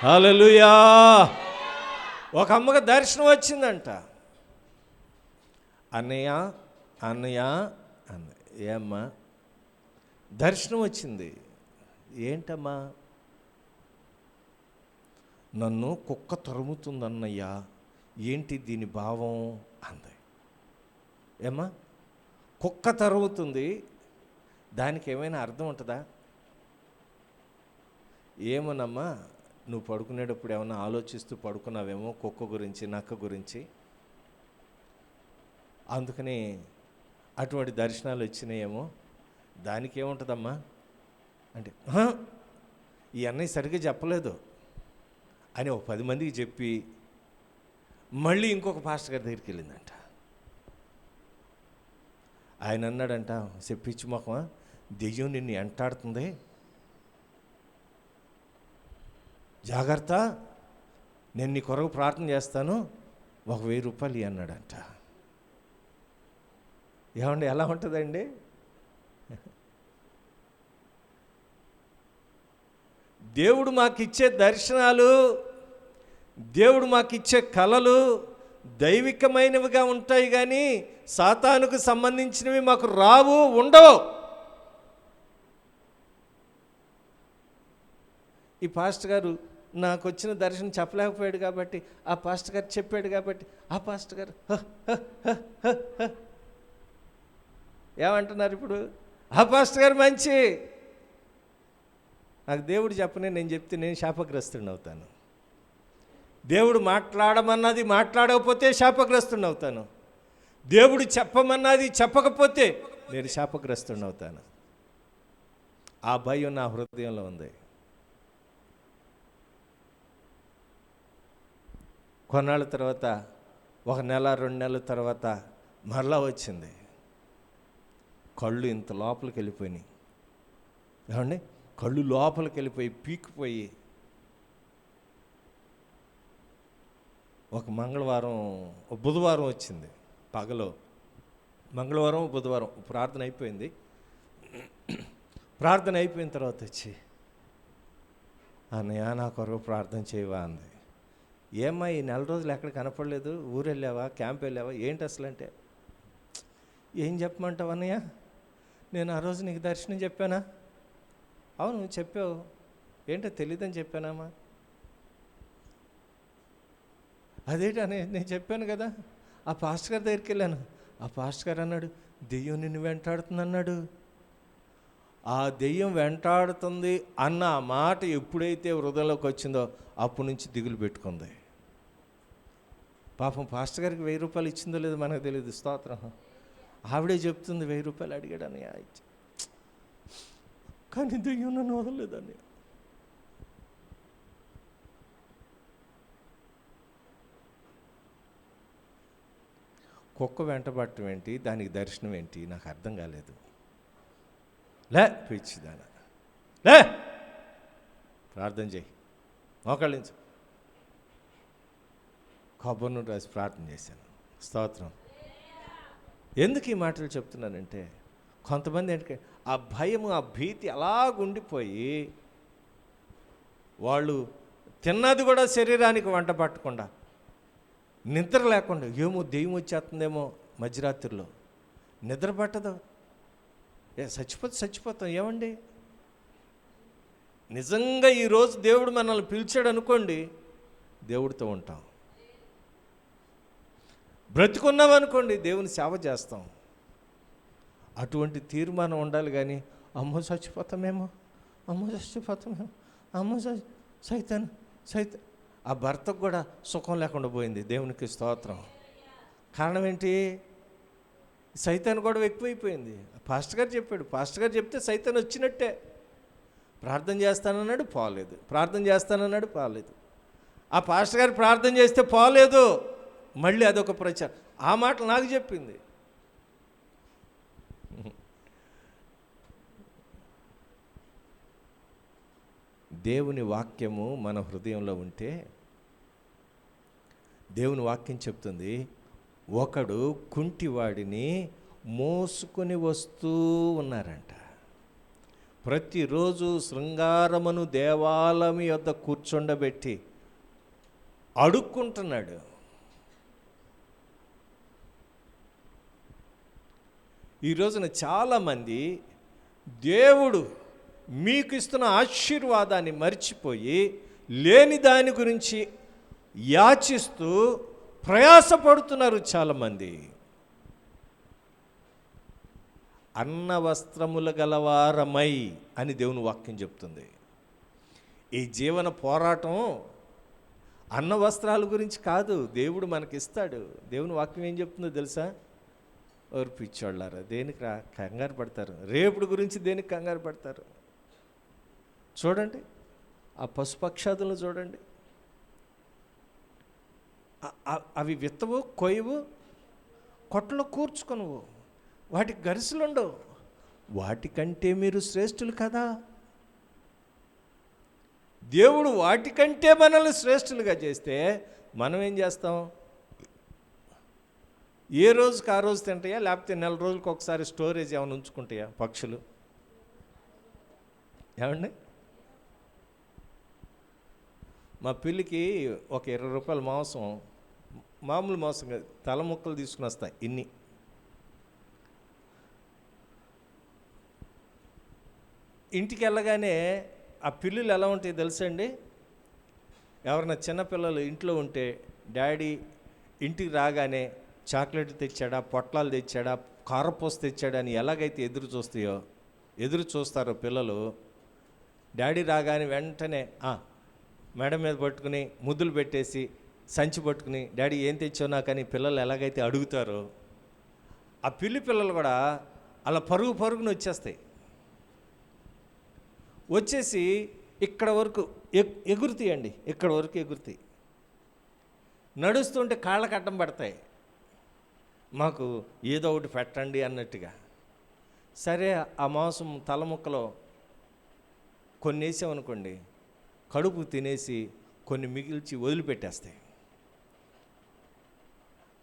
హల్లెలూయా. ఒక అమ్మకి దర్శనం వచ్చిందంట. అన్నయ్య అంది. ఏమ్మా? దర్శనం వచ్చింది. ఏంటమ్మా? నన్ను కుక్క తరుముతుందన్నయ్యా, ఏంటి దీని భావం అంది. ఏమ్మా? కుక్క తరుముతుంది, దానికి ఏమైనా అర్థం ఉంటుందా? ఏమోనమ్మా, నువ్వు పడుకునేటప్పుడు ఏమైనా ఆలోచిస్తూ పడుకున్నావేమో కుక్క గురించి, నక్క గురించి, అందుకని అటువంటి దర్శనాలు వచ్చినాయేమో. దానికి ఏముంటుందమ్మా అంటే, ఈ అన్నయ్య సరిగ్గా చెప్పలేదు అని ఒక 10 మందికి చెప్పి మళ్ళీ ఇంకొక పాస్టర్ గారి దగ్గరికి వెళ్ళిందంట. ఆయన అన్నాడంట, చెప్పించు మొహమా, దెయ్యం నిన్ను ఎంటాడుతుంది, జాగ్రత్త, నేను నీ కొరకు ప్రార్థన చేస్తాను, 1000 రూపాయలు అన్నాడంట. ఏమండి, ఎలా ఉంటుందండి? దేవుడు మాకిచ్చే దర్శనాలు, దేవుడు మాకిచ్చే కళలు దైవికమైనవిగా ఉంటాయి, కానీ సాతానుకు సంబంధించినవి మాకు రావు, ఉండవు. ఈ పాస్టర్ గారు నాకు వచ్చిన దర్శనం చెప్పలేకపోయాడు కాబట్టి, ఆ పాస్టర్ గారు చెప్పాడు కాబట్టి, ఆ పాస్టర్ గారు ఏమంటున్నారు ఇప్పుడు? ఆ పాస్టర్ గారు మంచి, నాకు దేవుడు చెప్పనే, నేను చెప్తే నేను శాపగ్రస్తుడిని అవుతాను. దేవుడు మాట్లాడమన్నది మాట్లాడకపోతే శాపగ్రస్తుడిని అవుతాను. దేవుడు చెప్పమన్నది చెప్పకపోతే నేను శాపగ్రస్తుడిని అవుతాను. ఆ భయం నా హృదయంలో ఉంది. కొన్నాళ్ళ తర్వాత, 1 నెల 2 నెలల తర్వాత మరలా వచ్చింది. కళ్ళు ఇంత లోపలికి వెళ్ళిపోయినాయి. ఏమండి, కళ్ళు లోపలికి వెళ్ళిపోయి పీకిపోయి, ఒక బుధవారం వచ్చింది పగలో. మంగళవారం బుధవారం ప్రార్థన అయిపోయింది. ప్రార్థన అయిపోయిన తర్వాత వచ్చి, అన్నయ్య నా కొరకు ప్రార్థన చేయవా అంది. ఏమ్మా, ఈ 4 రోజులు ఎక్కడ కనపడలేదు, ఊరు వెళ్ళావా, క్యాంప్ వెళ్ళావా, ఏంటి అసలు అంటే, ఏం చెప్పమంటావు అన్నయ్య, నేను ఆ రోజు నీకు దర్శనం చెప్పానా? అవును చెప్పావు, ఏంటో తెలియదని చెప్పానమ్మా. అదేంటి అని నేను చెప్పాను కదా, ఆ పాస్టర్ గారి దగ్గరికి వెళ్ళాను. ఆ పాస్టర్ గారు అన్నాడు, దెయ్యం నిన్ను వెంటాడుతుంది అన్నాడు. ఆ దెయ్యం వెంటాడుతుంది అన్న మాట ఎప్పుడైతే హృదయంలోకి వచ్చిందో అప్పటి నుంచి దిగులు పెట్టుకుంది. పాపం పాస్టర్ గారికి 1000 రూపాయలు ఇచ్చిందో లేదో మనకు తెలియదు. స్తోత్రం. ఆవిడే చెప్తుంది 1000 రూపాయలు అడిగాడని. కానీ దెయ్యం నన్ను వదలలేదని. కుక్క వెంటబడటం ఏంటి, దానికి దర్శనం ఏంటి, నాకు అర్థం కాలేదు. లే పిచ్చిదాన, లే ప్రార్థన చేయి, మోకాళ్ళించు. కొబ్బరి నూనె రాసి ప్రార్థన చేశాను. స్తోత్రం. ఎందుకు ఈ మాటలు చెప్తున్నానంటే, కొంతమంది ఏంటంటే ఆ భయము, ఆ భీతి అలాగుండిపోయి వాళ్ళు తిన్నది కూడా శరీరానికి వంట పట్టకుండా, నిద్ర లేకుండా, ఏమో దెయ్యం వచ్చేస్తుందేమో మధ్యరాత్రిలో, నిద్ర పట్టదు. చచ్చిపోతాం. ఏమండి, నిజంగా ఈరోజు దేవుడు మనల్ని పిలిచాడు అనుకోండి, దేవుడితో ఉంటాం. బ్రతికున్నాం అనుకోండి, దేవుని సేవ చేస్తాం. అటువంటి తీర్మానం ఉండాలి. కానీ అమ్మో చచ్చిపోతామేమో, అమ్మో సైతాన్. ఆ భర్తకు కూడా సుఖం లేకుండా పోయింది. దేవునికి స్తోత్రం. కారణం ఏంటి? సైతాన్ కూడా ఎక్కువైపోయింది. పాస్టర్ గారు చెప్పాడు. పాస్టర్ గారు చెప్తే సైతాన్ వచ్చినట్టే. ప్రార్థన చేస్తానన్నాడు, పోలేదు. ప్రార్థన చేస్తానన్నాడు, పోలేదు. ఆ పాస్టర్ గారు ప్రార్థన చేస్తే పోలేదు, మళ్ళీ అదొక ప్రచారం. ఆ మాటలు నాకు చెప్పింది. దేవుని వాక్యము మన హృదయంలో ఉంటే, దేవుని వాక్యం చెప్తుంది, ఒకడు కుంటివాడిని మోసుకొని వస్తూ ఉన్నారంట. ప్రతిరోజు శృంగారమును దేవాలయం యొద్ద కూర్చుండబెట్టి అడుక్కుంటున్నాడు. ఈ రోజున చాలామంది దేవుడు మీకు ఇస్తున్న ఆశీర్వాదాన్ని మర్చిపోయి లేని దాని గురించి యాచిస్తూ ప్రయాసపడుతున్నారు చాలామంది. అన్న వస్త్రములు గలవారమై అని దేవుని వాక్యం చెప్తుంది. ఈ జీవన పోరాటం అన్న వస్త్రాల గురించి కాదు, దేవుడు మనకిస్తాడు. దేవుని వాక్యం ఏం చెప్తుందో తెలుసా? ఎవరు పిచ్చోళ్ళారా, దేనికి కంగారు పడతారు? రేపుడు గురించి దేనికి కంగారు పడతారు? చూడండి, ఆ పశుపక్షాదులను చూడండి. అవి విత్తవు, కొయ్యవు, కొట్టలో కూర్చుకొనవు, వాటికి గరిసెలుండవు. వాటికంటే మీరు శ్రేష్ఠులు కదా. దేవుడు వాటికంటే మనల్ని శ్రేష్ఠులుగా చేస్తే మనం ఏం చేస్తాం? ఏ రోజుకి ఆ రోజు తింటాయా, లేకపోతే నెల రోజులకు ఒకసారి స్టోరేజ్ ఏమైనా ఉంచుకుంటాయా పక్షులు? ఏమండి, మా పిల్లికి ఒక 20 రూపాయల మాంసం, మామూలు మాంసం కాదు, తల ముక్కలు తీసుకుని వస్తాయి ఇన్ని. ఇంటికి వెళ్ళగానే ఆ పిల్లులు ఎలా ఉంటాయి తెలుసండి? ఎవరైనా చిన్నపిల్లలు ఇంట్లో ఉంటే డాడీ ఇంటికి రాగానే చాక్లెట్ తెచ్చాడా, పొట్లాలు తెచ్చాడా, కారపూస తెచ్చాడా అని ఎలాగైతే ఎదురు చూస్తారో పిల్లలు, డాడీ రాగానే వెంటనే మెడ మీద పట్టుకుని ముద్దులు పెట్టేసి సంచి పట్టుకుని డాడీ ఏం తెచ్చావు నాకని పిల్లలు ఎలాగైతే అడుగుతారో, ఆ పిల్లి పిల్లలు కూడా అలా పరుగున వచ్చేస్తాయి. వచ్చేసి ఇక్కడ వరకు ఎగురుతాయండి, ఇక్కడ వరకు ఎగురుతాయి. నడుస్తుంటే కాళ్ళకు అడ్డం పడతాయి, మాకు ఏదో ఒకటి పెట్టండి అన్నట్టుగా. సరే, ఆ మాంసం తల ముక్కలో కొన్ని వేసామనుకోండి, కడుపు తినేసి కొన్ని మిగిల్చి వదిలిపెట్టేస్తాయి.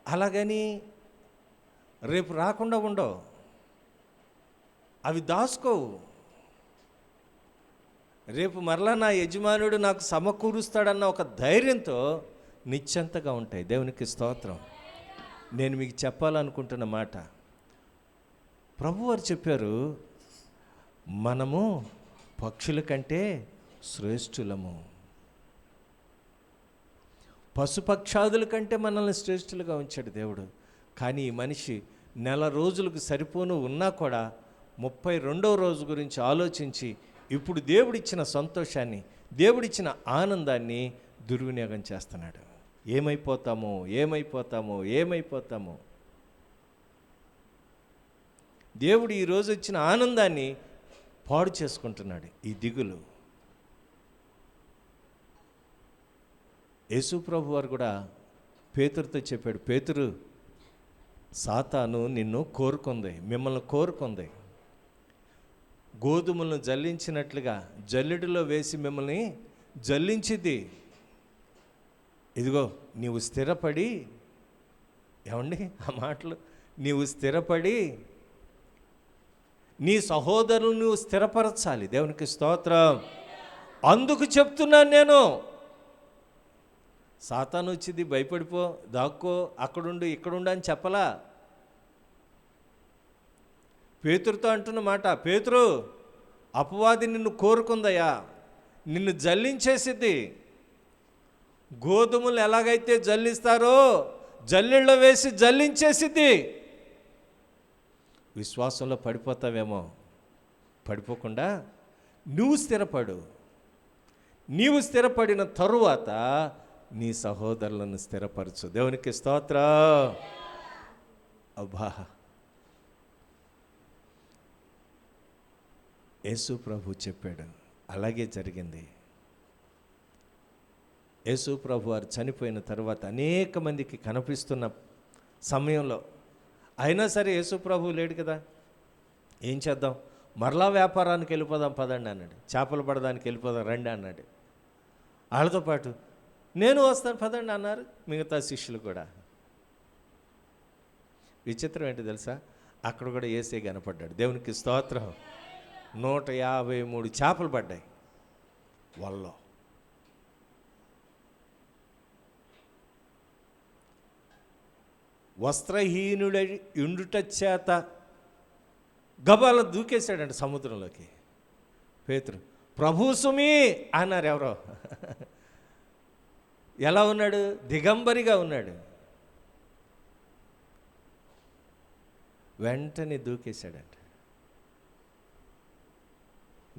అలాగని రేపు రాకుండా ఉండవు, అవి దాచుకోవు. రేపు మరలా నా యజమానుడు నాకు సమకూరుస్తాడన్న ఒక ధైర్యంతో నిశ్చంతగా ఉంటాయి. దేవునికి స్తోత్రం. నేను మీకు చెప్పాలనుకుంటున్న మాట, ప్రభువారు చెప్పారు, మనము పక్షుల కంటే శ్రేష్ఠులము. పశుపక్షాదుల కంటే మనల్ని శ్రేష్ఠులుగా ఉంచాడు దేవుడు. కానీ ఈ మనిషి నెల రోజులకు సరిపోను ఉన్నా కూడా 32వ రోజు గురించి ఆలోచించి ఇప్పుడు దేవుడిచ్చిన సంతోషాన్ని, దేవుడిచ్చిన ఆనందాన్ని దుర్వినియోగం చేస్తున్నాడు. ఏమైపోతామో ఏమైపోతామో ఏమైపోతామో. దేవుడు ఈరోజు వచ్చిన ఆనందాన్ని పాడు చేసుకుంటున్నాడు ఈ దిగులు. యేసు ప్రభు వారు కూడా పేతురుతో చెప్పాడు, పేతురు, సాతాను నిన్ను కోరుకుంది, మిమ్మల్ని కోరుకుంది. గోధుమలను జల్లించినట్లుగా జల్లెడలో వేసి మిమ్మల్ని జల్లించిద్ది. ఇదిగో నీవు స్థిరపడి, ఏమండి ఆ మాటలు, నీవు స్థిరపడి నీ సహోదరులు నువ్వు స్థిరపరచాలి. దేవునికి స్తోత్రం. అందుకు చెప్తున్నాను నేను. సాతాను వచ్చింది, భయపడిపో, దాక్కో, అక్కడుండు ఇక్కడుండు అని చెప్పలా. పేతురుతో అంటున్న మాట, పేతురు, అపవాది నిన్ను కోరుకుందయ్యా, నిన్ను జల్లించేసిద్ది. గోధుమలు ఎలాగైతే జల్లిస్తారో జల్లెళ్ళలో వేసి జల్లించేసిద్ది. విశ్వాసంలో పడిపోతావేమో, పడిపోకుండా నువ్వు స్థిరపడు. నీవు స్థిరపడిన తరువాత నీ సహోదరులను స్థిరపరచు. దేవునికి స్తోత్రం. అబ్బా, యేసు ప్రభు చెప్పాడు, అలాగే జరిగింది. యేసు ప్రభు వారు చనిపోయిన తర్వాత అనేక మందికి కనిపిస్తున్న సమయంలో అయినా సరే యేసు ప్రభు లేడు కదా, ఏం చేద్దాం, మరలా వ్యాపారానికి వెళ్ళిపోదాం పదండి అన్నాడు. చేపలు పడడానికి వెళ్ళిపోదాం రండి అన్నాడు. వాళ్ళతో పాటు నేను వస్తాను పదండి అన్నారు మిగతా శిష్యులు కూడా. విచిత్రం ఏంటి తెలుసా, అక్కడ కూడా యేసే కనపడ్డాడు. దేవునికి స్తోత్రం. 153 చేపలు పడ్డాయి వాళ్ళలో. వస్త్రహీనుడై ఉండుట చేత గబాల దూకేశాడంట సముద్రంలోకి. పేతురు, ప్రభు సుమి అన్నారు ఎవరో. ఎలా ఉన్నాడు, దిగంబరిగా ఉన్నాడు. వెంటనే దూకేశాడంట.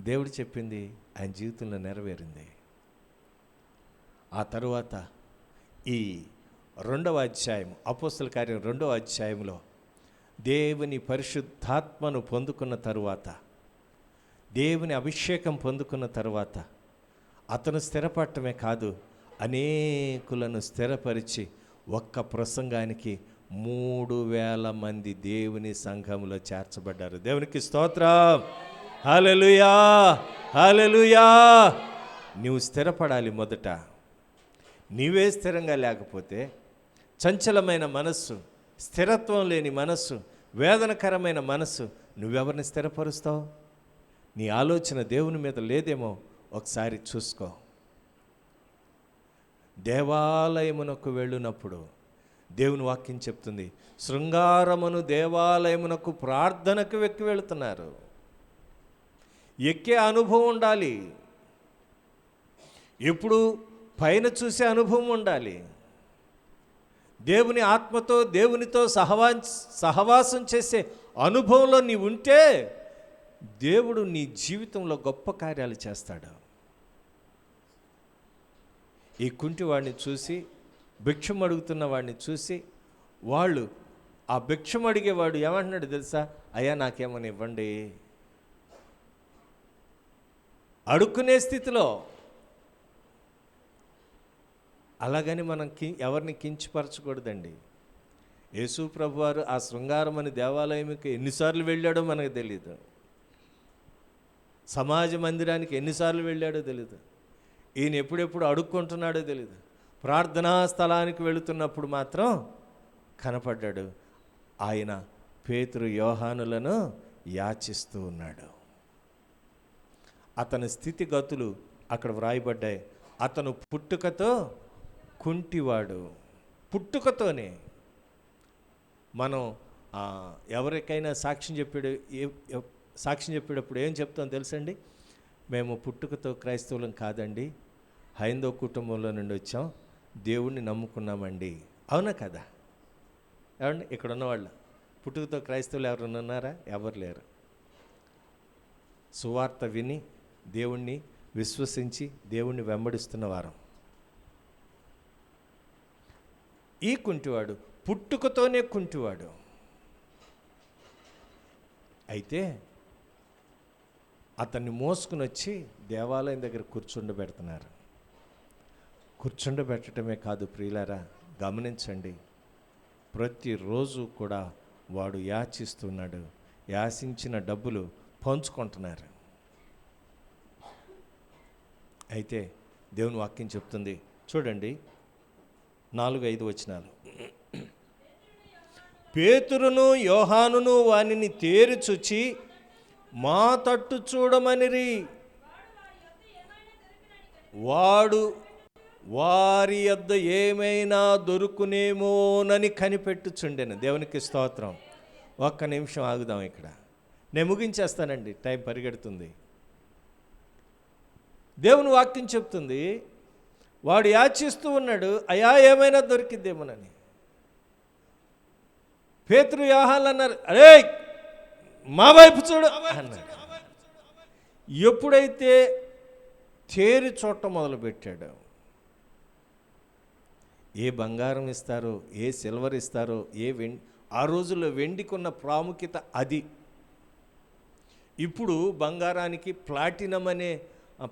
దేవుడు చెప్పింది ఆయన జీవితంలో నెరవేరింది. ఆ తరువాత ఈ 2వ అధ్యాయం, అపోస్తల కార్యం 2వ అధ్యాయంలో దేవుని పరిశుద్ధాత్మను పొందుకున్న తరువాత, దేవుని అభిషేకం పొందుకున్న తరువాత అతను స్థిరపడటమే కాదు, అనేకులను స్థిరపరిచి ఒక్క ప్రసంగానికి 3000 మంది దేవుని సంఘంలో చేర్చబడ్డారు. దేవునికి స్తోత్రం. హల్లెలూయా, హల్లెలూయా. నువ్వు స్థిరపడాలి మొదట. నీవే స్థిరంగా లేకపోతే చంచలమైన మనస్సు, స్థిరత్వం లేని మనస్సు, వేదనకరమైన మనస్సు, నువ్వెవరిని స్థిరపరుస్తావు? నీ ఆలోచన దేవుని మీద లేదేమో ఒకసారి చూసుకో. దేవాలయమునకు వెళ్ళినప్పుడు దేవుని వాక్యం చెప్తుంది, శృంగారమును దేవాలయమునకు ప్రార్థనకు ఎక్కి వెళుతున్నారు. ఎక్కే అనుభవం ఉండాలి. ఎప్పుడు పైన చూసే అనుభవం ఉండాలి. దేవుని ఆత్మతో దేవునితో సహవాసం చేసే అనుభవంలో నీవు ఉంటే దేవుడు నీ జీవితంలో గొప్ప కార్యాలు చేస్తాడు. ఈ కుంటివాడిని చూసి, భిక్షం అడుగుతున్న వాడిని చూసి, వాళ్ళు ఆ భిక్షం అడిగేవాడు ఏమంటున్నాడు తెలుసా, అయ్యా నాకేమని ఇవ్వండి. అడుక్కునే స్థితిలో. అలాగని మనం ఎవరిని కించపరచకూడదండి. యేసు ప్రభు వారు ఆ శృంగారం అని దేవాలయంకి ఎన్నిసార్లు వెళ్ళాడో మనకు తెలియదు. సమాజ మందిరానికి ఎన్నిసార్లు వెళ్ళాడో తెలియదు. ఈయన ఎప్పుడెప్పుడు అడుక్కుంటున్నాడో తెలియదు. ప్రార్థనా స్థలానికి వెళుతున్నప్పుడు మాత్రం కనపడ్డాడు. ఆయన పేతురు యోహానులను యాచిస్తూ ఉన్నాడు. అతని స్థితిగతులు అక్కడ వ్రాయబడ్డాయి. అతను పుట్టుకతో కుంటివాడు. పుట్టుకతోనే. మనం ఎవరికైనా సాక్ష్యం చెప్పేటప్పుడు ఏం చెప్తాం తెలుసండి, మేము పుట్టుకతో క్రైస్తవులం కాదండి, హైందవ కుటుంబంలో నుండి వచ్చాం, దేవుణ్ణి నమ్ముకున్నామండి. అవునా కదా? ఏమండి ఇక్కడ ఉన్నవాళ్ళు పుట్టుకతో క్రైస్తవులు ఎవరైనా ఉన్నారా? ఎవరు లేరు. సువార్త విని దేవుణ్ణి విశ్వసించి దేవుణ్ణి వెంబడిస్తున్న వారం. ఈ కుంటివాడు పుట్టుకతోనే కుంటివాడు. అయితే అతన్ని మోసుకుని వచ్చి దేవాలయం దగ్గర కూర్చుండబెడుతున్నారు. కూర్చుండబెట్టడమే కాదు ప్రియులారా, గమనించండి, ప్రతిరోజు కూడా వాడు యాచిస్తున్నాడు. యాచించిన డబ్బులు పంచుకుంటున్నారు. అయితే దేవుని వాక్యం చెప్తుంది, చూడండి 4-5 వచనాలు. పేతురును యోహానును వానిని తేరిచొచ్చి మా తట్టు చూడమనిరి. వాడు వారి యొద్ద ఏమైనా దొరుకునేమోనని కనిపెట్టుచుండెను. దేవునికి స్తోత్రం. ఒక్క నిమిషం ఆగుదాం ఇక్కడ, నేను ముగించేస్తానండి, టైం పరిగెడుతుంది. దేవుని వాక్యం చెప్తుంది, వాడు యాచిస్తూ ఉన్నాడు, అయ్యా ఏమైనా దొరికిద్దేమోనని. పేతురు యోహాను అన్నారు, అరే మా వైపు చూడు అన్నాడు. ఎప్పుడైతే తేరి చూడటం మొదలుపెట్టాడు, ఏ బంగారం ఇస్తారో, ఏ సిల్వర్ ఇస్తారో, ఆ రోజుల్లో వెండికున్న ప్రాముఖ్యత అది. ఇప్పుడు బంగారానికి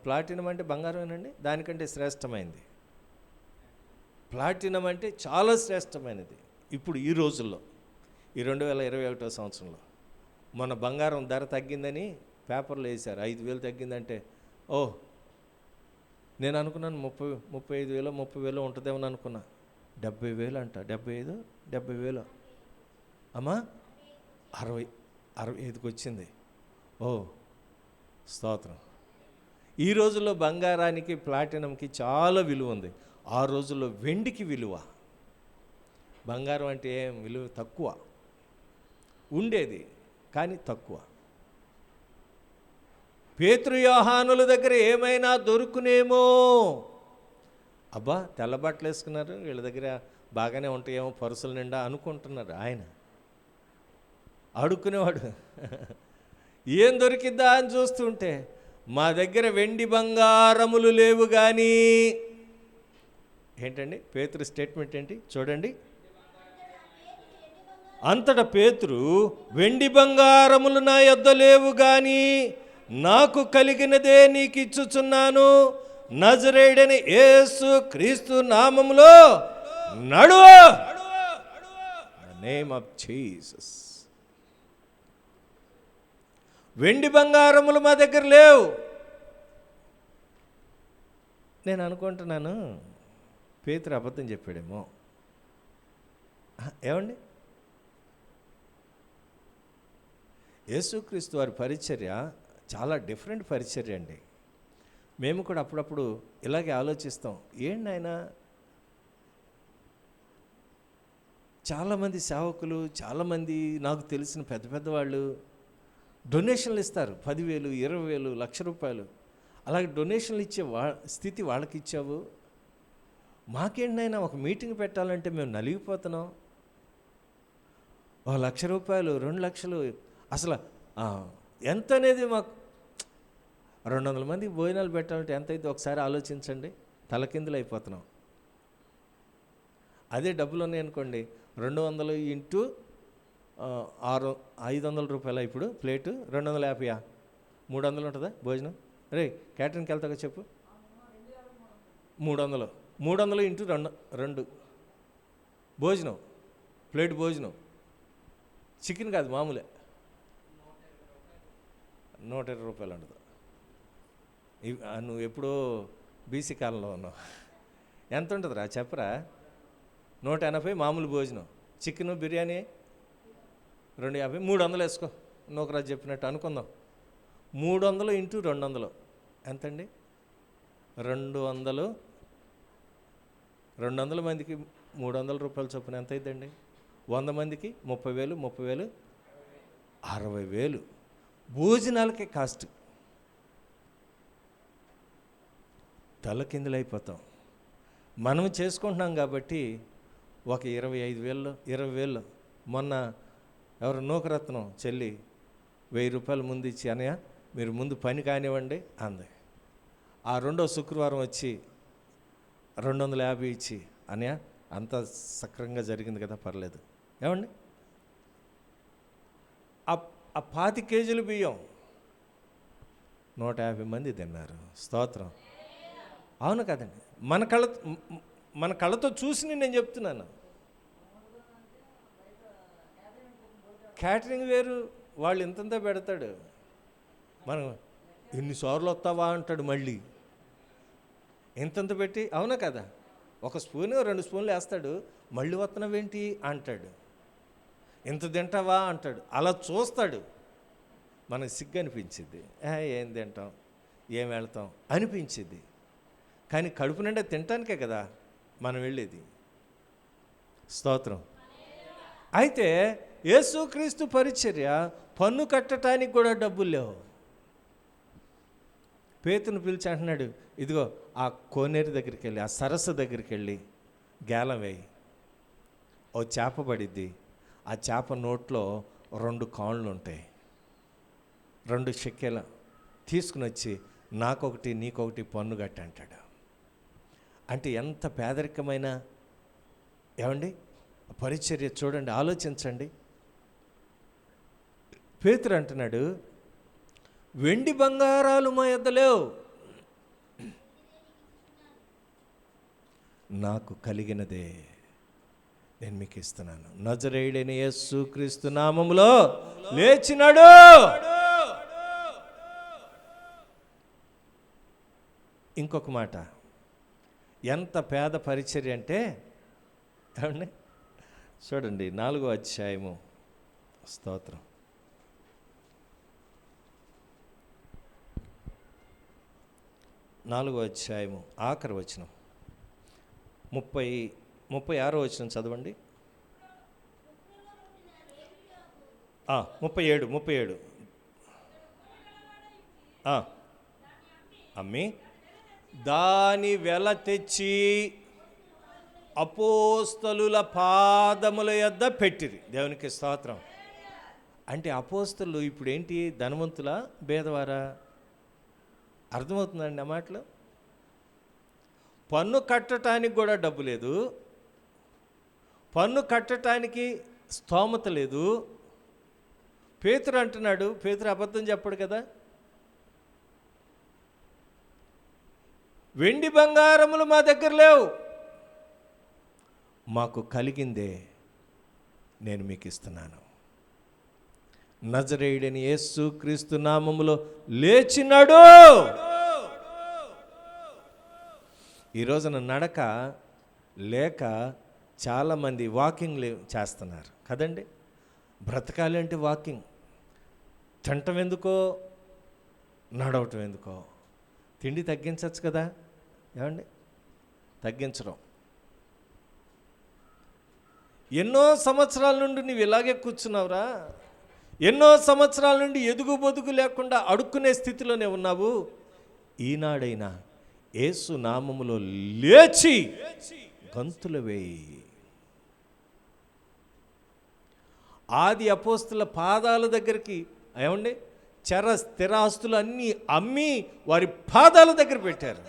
ప్లాటినం అంటే బంగారమేనండి, దానికంటే శ్రేష్టమైనది. ప్లాటినం అంటే చాలా శ్రేష్టమైనది. ఇప్పుడు ఈ రోజుల్లో, ఈ 2021 సంవత్సరంలో మన బంగారం ధర తగ్గిందని పేపర్లో వేశారు. 5,000 తగ్గిందంటే, నేను అనుకున్నాను 35,000 30,000 ఉంటుందేమో అనుకున్నా. 70,000 అంట. 70,000 అమ్మా, 65కి వచ్చింది. స్తోత్రం. ఈ రోజుల్లో బంగారానికి ప్లాటినంకి చాలా విలువ ఉంది. ఆ రోజుల్లో వెండికి విలువ, బంగారం అంటే ఏం విలువ తక్కువ ఉండేది, కానీ తక్కువ. పేతురు యోహానుల దగ్గర ఏమైనా దొరుకునేమో. అబ్బా తెల్ల బట్టలు వేసుకున్నారు, వీళ్ళ దగ్గర బాగానే ఉంటాయేమో పరుసుల నిండా అనుకుంటున్నారు. ఆయన అడుక్కునేవాడు, ఏం దొరికిద్దా అని చూస్తుంటే, మా దగ్గర వెండి బంగారములు లేవు కానీ. ఏంటండి పేతురు స్టేట్మెంట్ ఏంటి చూడండి. అంతటా పేతురు, వెండి బంగారములు నా యొద్ద లేవు కానీ నాకు కలిగినదే నీకు ఇచ్చుచున్నాను, నజరేయుడైన యేసు క్రీస్తు నామములో నడువు. Name of Jesus. వెండి బంగారములు మా దగ్గర లేవు. నేను అనుకుంటున్నాను పేతురు అబద్ధం చెప్పాడేమో. ఏమండి, యేసుక్రీస్తు వారి పరిచర్య చాలా డిఫరెంట్ పరిచర్య అండి. మేము కూడా అప్పుడప్పుడు ఇలాగే ఆలోచిస్తాం, ఏంటి ఆయన చాలామంది సేవకులు, చాలామంది నాకు తెలిసిన పెద్ద పెద్దవాళ్ళు డొనేషన్లు ఇస్తారు. 10,000 20,000 ₹1,00,000 అలాగే డొనేషన్లు ఇచ్చే స్థితి వాళ్ళకి ఇచ్చావు. మాకేంటైనా ఒక మీటింగ్ పెట్టాలంటే మేము నలిగిపోతున్నాం. ₹1,00,000 2 లక్షలు అసలు ఎంత అనేది మాకు. 200 మందికి భోజనాలు పెట్టాలంటే ఎంత అయితే ఒకసారి ఆలోచించండి. తలకిందులు అయిపోతున్నాం. అదే డబ్బులు ఉన్నాయనుకోండి, 200 ఇంటూ 500 రూపాయలు ఇప్పుడు ప్లేటు, 250 300 ఉంటుందా భోజనం? రే క్యాటరింగ్కి వెళ్తాగా చెప్పు. 300 ఇంటూ 2 భోజనం, ప్లేట్ భోజనం, చికెన్ కాదు మామూలే, 120 రూపాయలు ఉండదు. నువ్వు ఎప్పుడో బీసీ కాలంలో ఉన్నావు. ఎంత ఉంటుందిరా చెప్పరా? 180 మామూలు భోజనం, చికెను బిర్యానీ 250, 300 వేసుకో. నూకరాజు చెప్పినట్టు అనుకుందాం. 300 ఇంటూ 200 ఎంతండి? 200 మందికి 300 రూపాయలు చొప్పున ఎంత అవుతుందండి? 100 మందికి 30,000 60,000 భోజనాలకే కాస్ట్. తలకిందులైపోతాం. మనం చేసుకుంటున్నాం కాబట్టి ఒక 25,000 20,000. మొన్న ఎవరు నూకరత్నం చెల్లి 1,000 రూపాయలు ముందు ఇచ్చి, అనయ్య మీరు ముందు పని కానివ్వండి అంది. ఆ రెండో శుక్రవారం వచ్చి 250 ఇచ్చి, అనయ్య అంత సక్రంగా జరిగింది కదా, పర్లేదు. ఏమండి, ఆ 25 కేజీలు బియ్యం 150 మంది తిన్నారు. స్తోత్రం. అవును కదండి, మన కళ్ళతో చూసి నేను చెప్తున్నాను. క్యాటరింగ్ వేరు, వాళ్ళు ఇంతంత పెడతాడు, మనం ఎన్నిసార్లు వస్తావా అంటాడు, మళ్ళీ ఇంతంత పెట్టి. అవునా కదా, 1 స్పూను 2 స్పూన్లు వేస్తాడు, మళ్ళీ వస్తున్నావేంటి అంటాడు, ఇంత తింటావా అంటాడు. అలా చూస్తాడు, మనకు సిగ్గు అనిపించింది. ఏం తింటాం, ఏం వెళ్తాం అనిపించింది. కానీ కడుపు నిండా తినటానికే కదా మనం వెళ్ళేది. స్తోత్రం. అయితే యేసుక్రీస్తు పరిచర్య, పన్ను కట్టడానికి కూడా డబ్బులు లేవు. పేతురుని పిలిచి అంటున్నాడు, ఇదిగో ఆ కోనేరు దగ్గరికి వెళ్ళి, ఆ సరస్సు దగ్గరికి వెళ్ళి గేలం వేయి, ఓ చేప పడిద్ది, ఆ చేప నోట్లో 2 కాళ్ళు ఉంటాయి, 2 షెకెల తీసుకుని వచ్చి నాకొకటి నీకొకటి పన్ను కట్టి అంటాడు. అంటే ఎంత పేదరికమైన, ఏమండి, పరిచర్య చూడండి, ఆలోచించండి. పేతురు అంటున్నాడు, వెండి బంగారాలు మా యొద్ద లేవు, నాకు కలిగినదే నేను మీకు ఇస్తున్నాను. నజరేయుడైన యేసుక్రీస్తు నామములో లేచినాడు. ఇంకొక మాట, ఎంత పేద పరిచర్య అంటే, చూడండి 4వ అధ్యాయము, స్తోత్రం, 4వ అధ్యాయము ఆఖరి వచనం, 36వ వచనం చదవండి. 37 అమ్మి దాని వెల తెచ్చి అపోస్తలుల పాదముల యొద్ద పెట్టిరి. దేవునికి స్తోత్రం. అంటే అపోస్తలు ఇప్పుడు ఏంటి, ధనవంతుల బేదవారా? అర్థమవుతుందండి ఆ మాటలు? పన్ను కట్టడానికి కూడా డబ్బు లేదు, పన్ను కట్టడానికి స్తోమత లేదు. పేతురు అంటున్నాడు, పేతురు అబద్ధం చెప్పడు కదా, వెండి బంగారములు మా దగ్గర లేవు, మాకు కలిగిందే నేను మీకు ఇస్తున్నాను. నజరేయుడైన యేసుక్రీస్తు నామములో లేచినాడు. ఈ రోజున నడక లేక చాలామంది వాకింగ్ చేస్తున్నారు కదండి. బ్రతకాలి అంటే వాకింగ్, తినటం ఎందుకో, నడవటం ఎందుకో. తిండి తగ్గించవచ్చు కదా, ఏమండి, తగ్గించడం. ఎన్నో సంవత్సరాల నుండి నువ్వు ఇలాగే కూర్చున్నావురా, ఎన్నో సంవత్సరాల నుండి ఎదుగు బొదుగు లేకుండా అడుక్కునే స్థితిలోనే ఉన్నావు. ఈనాడైనా యేసు నామములో లేచి గంతులు వేయి. ఆది అపోస్తుల పాదాల దగ్గరికి, ఏమండి, స్థిరాస్తులు అన్నీ అమ్మి వారి పాదాల దగ్గర పెట్టారు.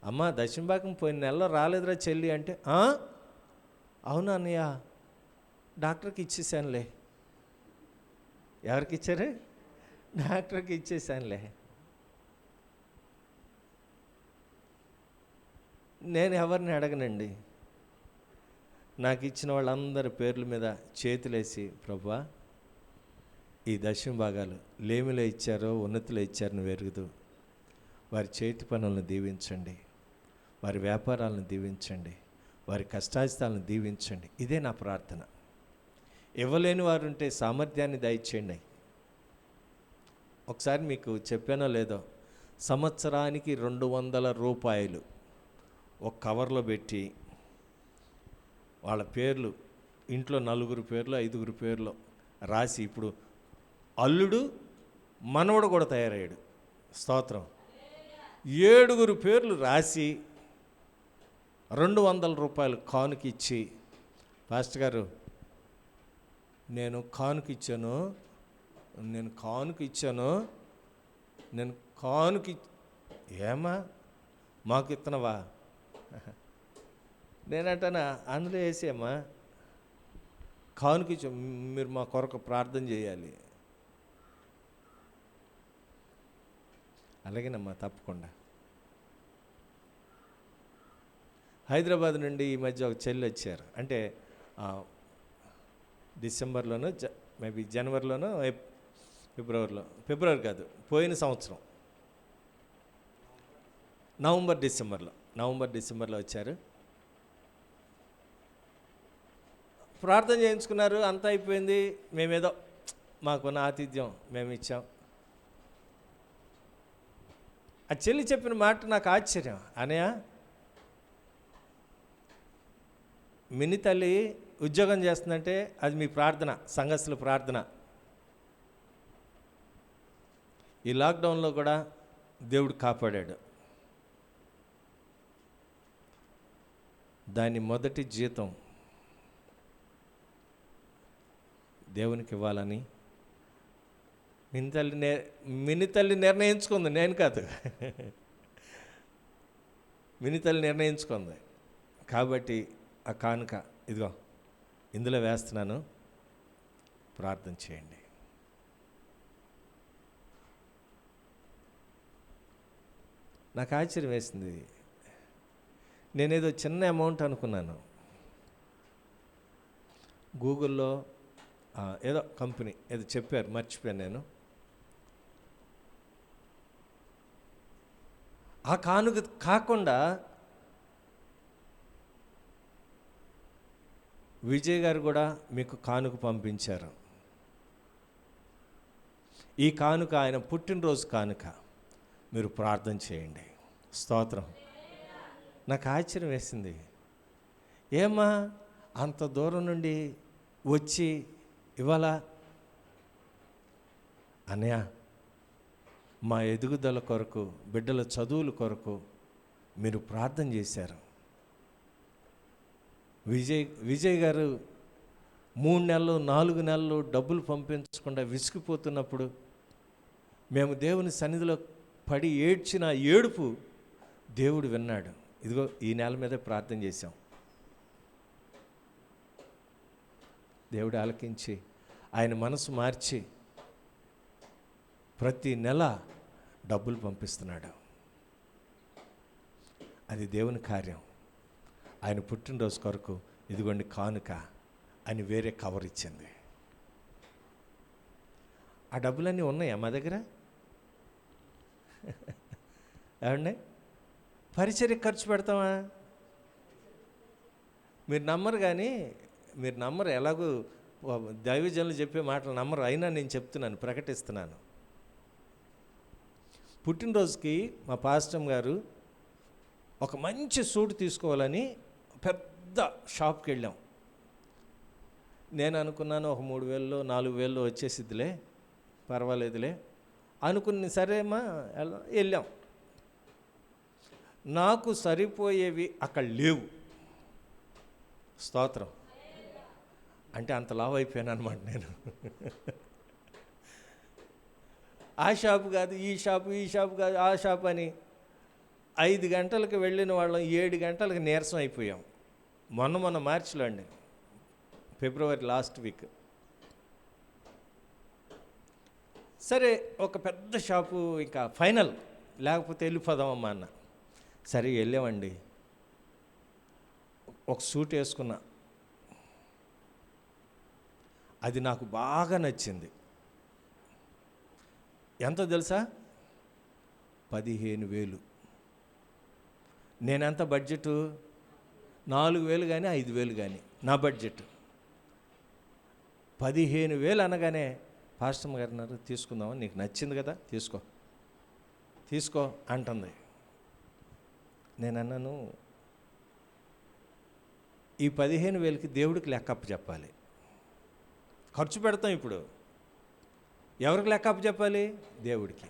అమ్మ దశంభాగం పోయిన నెలలో రాలేదురా చెల్లి అంటే, అవునా అన్నయ్య, డాక్టర్కి ఇచ్చేసానులే. ఎవరికి ఇచ్చారు? డాక్టర్కి ఇచ్చేసానులే. నేను ఎవరిని అడగనండి, నాకు ఇచ్చిన వాళ్ళందరి పేర్ల మీద చేతులేసి, ప్రభువా ఈ దశమ భాగాలు లేమిలో ఇచ్చారో ఉన్నతిలో ఇచ్చారో నువ్వు ఎరుగుదు, వారి చేతి పనులను దీవించండి, వారి వ్యాపారాలను దీవించండి, వారి కష్టాయిస్తాలను దీవించండి. ఇదే నా ప్రార్థన. ఇవ్వలేని వారు ఉంటే సామర్థ్యాన్ని దయచేయండి. ఒకసారి మీకు చెప్పానో లేదో, సంవత్సరానికి 200 రూపాయలు ఒక కవర్లో పెట్టి వాళ్ళ పేర్లు, ఇంట్లో 4 పేర్లు 5 పేర్లు రాసి, ఇప్పుడు అల్లుడు మనవడు కూడా తయారయ్యాడు, స్తోత్రం, 7 పేర్లు రాసి 200 రూపాయలు కానుక ఇచ్చి, పాస్టర్ గారు నేను కానుక ఇచ్చాను ఏమా మాకు ఇత్తనవా? నేనంటానా, అందులో వేసేయమ్మా, కానుక మీరు మా కొరకు ప్రార్థన చేయాలి. అలాగేనమ్మా, తప్పకుండా. హైదరాబాద్ నుండి ఈ మధ్య ఒక చెల్లి వచ్చారు. అంటే డిసెంబర్లోనో మేబీ జనవరిలోనో ఫిబ్రవరి కాదు, పోయిన సంవత్సరం నవంబర్ డిసెంబర్లో వచ్చారు. ప్రార్థన చేయించుకున్నారు, అంతా అయిపోయింది. మేమేదో మాకున్న ఆతిథ్యం మేము ఇచ్చాం. ఆ చెల్లి చెప్పిన మాట నాకు ఆశ్చర్యం. అనయ్య, మిని తల్లి ఉద్యోగం చేస్తుందంటే అది మీ ప్రార్థన, సంఘస్థుల ప్రార్థన. ఈ లాక్డౌన్లో కూడా దేవుడు కాపాడాడు. దాని మొదటి జీతం దేవునికి ఇవ్వాలని మిని తల్లి నిర్ణయించుకుంది, నేను కాదు. మిని తల్లి నిర్ణయించుకుంది. కాబట్టి ఆ కానుక ఇదిగో ఇందులో వేస్తున్నాను, ప్రార్థన చేయండి. నాకు ఆశ్చర్యం వేసింది. నేనేదో చిన్న అమౌంట్ అనుకున్నాను. గూగుల్లో ఏదో కంపెనీ ఏదో చెప్పారు, మర్చిపోయాను నేను. ఆ కానుక కాకుండా విజయ్ గారు కూడా మీకు కానుక పంపించారు. ఈ కానుక ఆయన పుట్టినరోజు కానుక. మీరు ప్రార్థన చేయండి. స్తోత్రం. నాకు ఆశ్చర్యం వేసింది. ఏమ్మా, అంత దూరం నుండి వచ్చి ఇవాళ అన్నయ్య, మా ఎదుగుదల కొరకు, బిడ్డల చదువుల కొరకు మీరు ప్రార్థన చేశారు. విజయ్ గారు 3 నెలలు 4 నెలలు డబ్బులు పంపించకుండా విసిగిపోతున్నప్పుడు మేము దేవుని సన్నిధిలో పడి ఏడ్చిన ఏడుపు దేవుడు విన్నాడు. ఇదిగో ఈ నెల మీదే ప్రార్థన చేశాం. దేవుడు ఆలకించి ఆయన మనసు మార్చి ప్రతి నెల డబ్బులు పంపిస్తున్నాడు. అది దేవుని కార్యం. ఆయన పుట్టినరోజు కొరకు ఇదిగోండి కానుక అని వేరే కవర్ ఇచ్చింది. ఆ డబ్బులన్నీ ఉన్నాయా మా దగ్గర? ఏమండి, పరిచర్య ఖర్చు పెడతామా? మీరు నమ్మరు, కానీ మీరు నమ్మరు. ఎలాగూ దైవజనులు చెప్పే మాటలు నమ్మరు, అయినా నేను చెప్తున్నాను, ప్రకటిస్తున్నాను. పుట్టినరోజుకి మా పాస్టర్ గారు ఒక మంచి సూట్ తీసుకోవాలని పెద్ద షాప్కి వెళ్ళాం. నేను అనుకున్నాను ఒక 3,000 4,000 వచ్చేసిద్దిలే, పర్వాలేదులే అనుకుని, సరేమ్మా వెళ్ళాం. నాకు సరిపోయేవి అక్కడ లేవు. స్తోత్రం. అంటే అంత లావు అయిపోయాను అనమాట నేను. ఆ షాపు కాదు, ఈ షాపు కాదు, ఆ షాపు అని 5 గంటలకు వెళ్ళిన వాళ్ళం 7 గంటలకు నీరసం అయిపోయాం. మొన్న మార్చిలో అండి, ఫిబ్రవరి లాస్ట్ వీక్. సరే, ఒక పెద్ద షాపు ఇంకా ఫైనల్, లేకపోతే వెళ్ళిపోదామమ్మా అన్న. సరే వెళ్ళామండి. ఒక సూట్ వేసుకున్నా, అది నాకు బాగా నచ్చింది. ఎంత తెలుసా? 15,000. నేనెంత బడ్జెట్? 4,000 కానీ 5,000 కానీ నా బడ్జెట్. 15,000 అనగానే పాస్టర్ గారు అన్నారు, తీసుకుందామని, నీకు నచ్చింది కదా, తీసుకో అంటుంది. నేను అన్నాను, ఈ 15,000కి దేవుడికి లెక్కప్ప చెప్పాలి. ఖర్చు పెడతాం ఇప్పుడు, ఎవరికి లెక్కప్ప చెప్పాలి? దేవుడికి.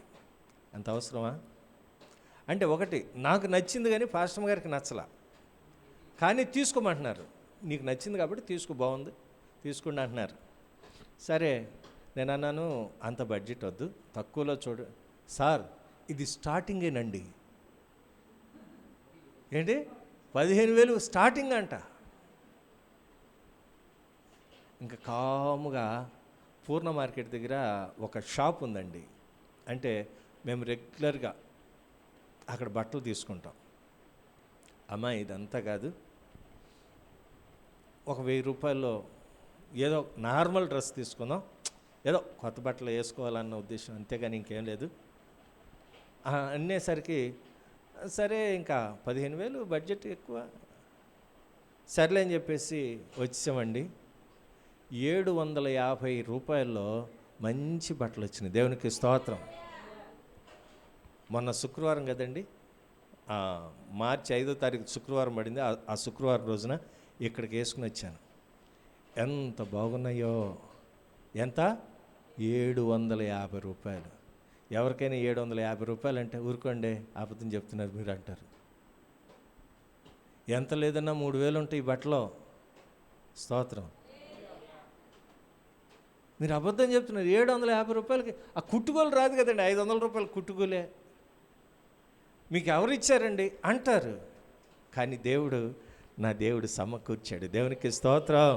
అంత అవసరమా? అంటే ఒకటి, నాకు నచ్చింది కానీ పాస్టర్ గారికి నచ్చలా, కానీ తీసుకోమంటున్నారు. నీకు నచ్చింది కాబట్టి తీసుకో, బాగుంది, తీసుకోండి అంటున్నారు. సరే, నేను అన్నాను, అంత బడ్జెట్ వద్దు, తక్కువలో చూడు. సార్, ఇది స్టార్టింగేనండి. ఏంటి? 15,000 స్టార్టింగ్ అంట. ఇంకా కాముగా పూర్ణ మార్కెట్ దగ్గర ఒక షాప్ ఉందండి. అంటే మేము రెగ్యులర్గా అక్కడ బట్టలు తీసుకుంటాం. అమ్మా ఇదంతా కాదు, ఒక 1,000 రూపాయల్లో ఏదో నార్మల్ డ్రెస్ తీసుకుందాం, ఏదో కొత్త బట్టలు వేసుకోవాలన్న ఉద్దేశం, అంతేగాని ఇంకేం లేదు అనేసరికి సరే ఇంకా 15,000 బడ్జెట్ ఎక్కువ, సర్లే అని చెప్పేసి వచ్చామండి. 750 రూపాయల్లో మంచి బట్టలు వచ్చినాయి. దేవునికి స్తోత్రం. మొన్న శుక్రవారం కదండి, మార్చి 5వ తారీఖు శుక్రవారం పడింది. ఆ శుక్రవారం రోజున ఇక్కడికి వేసుకుని వచ్చాను. ఎంత బాగున్నాయో! ఎంత? 750 రూపాయలు. ఎవరికైనా 750 రూపాయలు అంటే ఊరుకోండి, అబద్ధం చెప్తున్నారు మీరు అంటారు. ఎంత లేదన్నా 3,000 ఉంటాయి ఈ బట్టలో. స్తోత్రం. మీరు అబద్ధం చెప్తున్నారు. 750 రూపాయలకి ఆ కుట్టుగోలు రాదు కదండి, 500 రూపాయలు కుట్టుగోలే. మీకు ఎవరు ఇచ్చారండి అంటారు. కానీ నా దేవుడు సమకూర్చాడు. దేవునికి స్తోత్రం.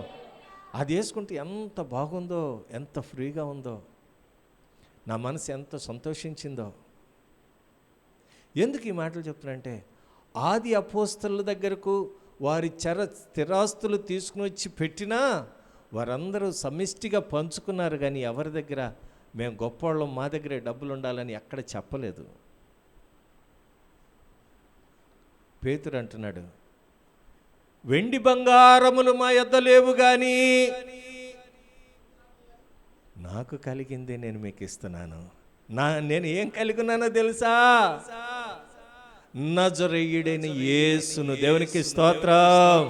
అది వేసుకుంటే ఎంత బాగుందో, ఎంత ఫ్రీగా ఉందో, నా మనసు ఎంత సంతోషించిందో. ఎందుకు ఈ మాటలు చెప్తున్నానంటే, ఆది అపోస్తలుల దగ్గరకు వారి స్థిరాస్తులు తీసుకుని వచ్చి పెట్టినా వారందరూ సమిష్టిగా పంచుకున్నారు. కానీ ఎవరి దగ్గర మేము గొప్పవాళ్ళం, మా దగ్గరే డబ్బులు ఉండాలని ఎక్కడ చెప్పలేదు. పేతురు అంటున్నాడు, వెండి బంగారములు మా యొద్ద లేవు కానీ నాకు కలిగింది నేను మీకు ఇస్తున్నాను. నేను ఏం కలిగి ఉన్నానో తెలుసా? నజరేయుడైన యేసును. దేవునికి స్తోత్రం.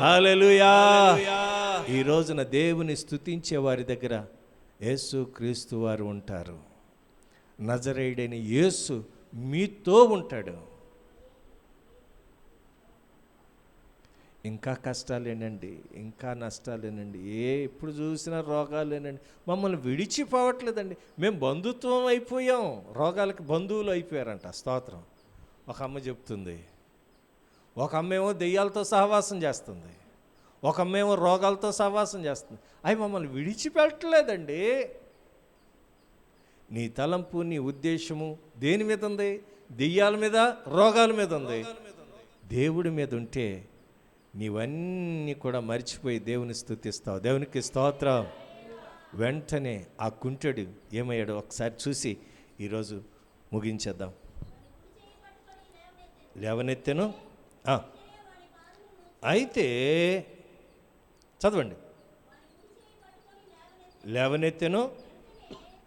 హల్లెలూయా. ఈ రోజున దేవుని స్తుతించే వారి దగ్గర యేసు క్రీస్తు వారు ఉంటారు. నజరేయుడైన యేసు మీతో ఉంటాడు. ఇంకా కష్టాలేనండి, ఇంకా నష్టాలేనండి, ఎప్పుడు చూసినా రోగాలేనండి, మమ్మల్ని విడిచిపోవట్లేదండి. మేము బంధుత్వం అయిపోయాం, రోగాలకి బంధువులు అయిపోయారంట. స్తోత్రం. ఒక అమ్మ చెప్తుంది, ఒక అమ్మేమో దెయ్యాలతో సహవాసం చేస్తుంది, ఒక అమ్మేమో రోగాలతో సహవాసం చేస్తుంది. అవి మమ్మల్ని విడిచిపెట్టలేదండి. నీ తలంపు, నీ ఉద్దేశము దేని మీద ఉంది? దెయ్యాల మీద, రోగాల మీద ఉంది. దేవుడి మీద ఉంటే నీవన్నీ కూడా మర్చిపోయి దేవుని స్తుతిస్తావు. దేవునికి స్తోత్రం. వెంటనే ఆ కుంటెడు ఏమయ్యాడు ఒకసారి చూసి ఈరోజు ముగించేద్దాం. లేవనెత్తెను. అయితే చదవండి. లేవనెత్తెను,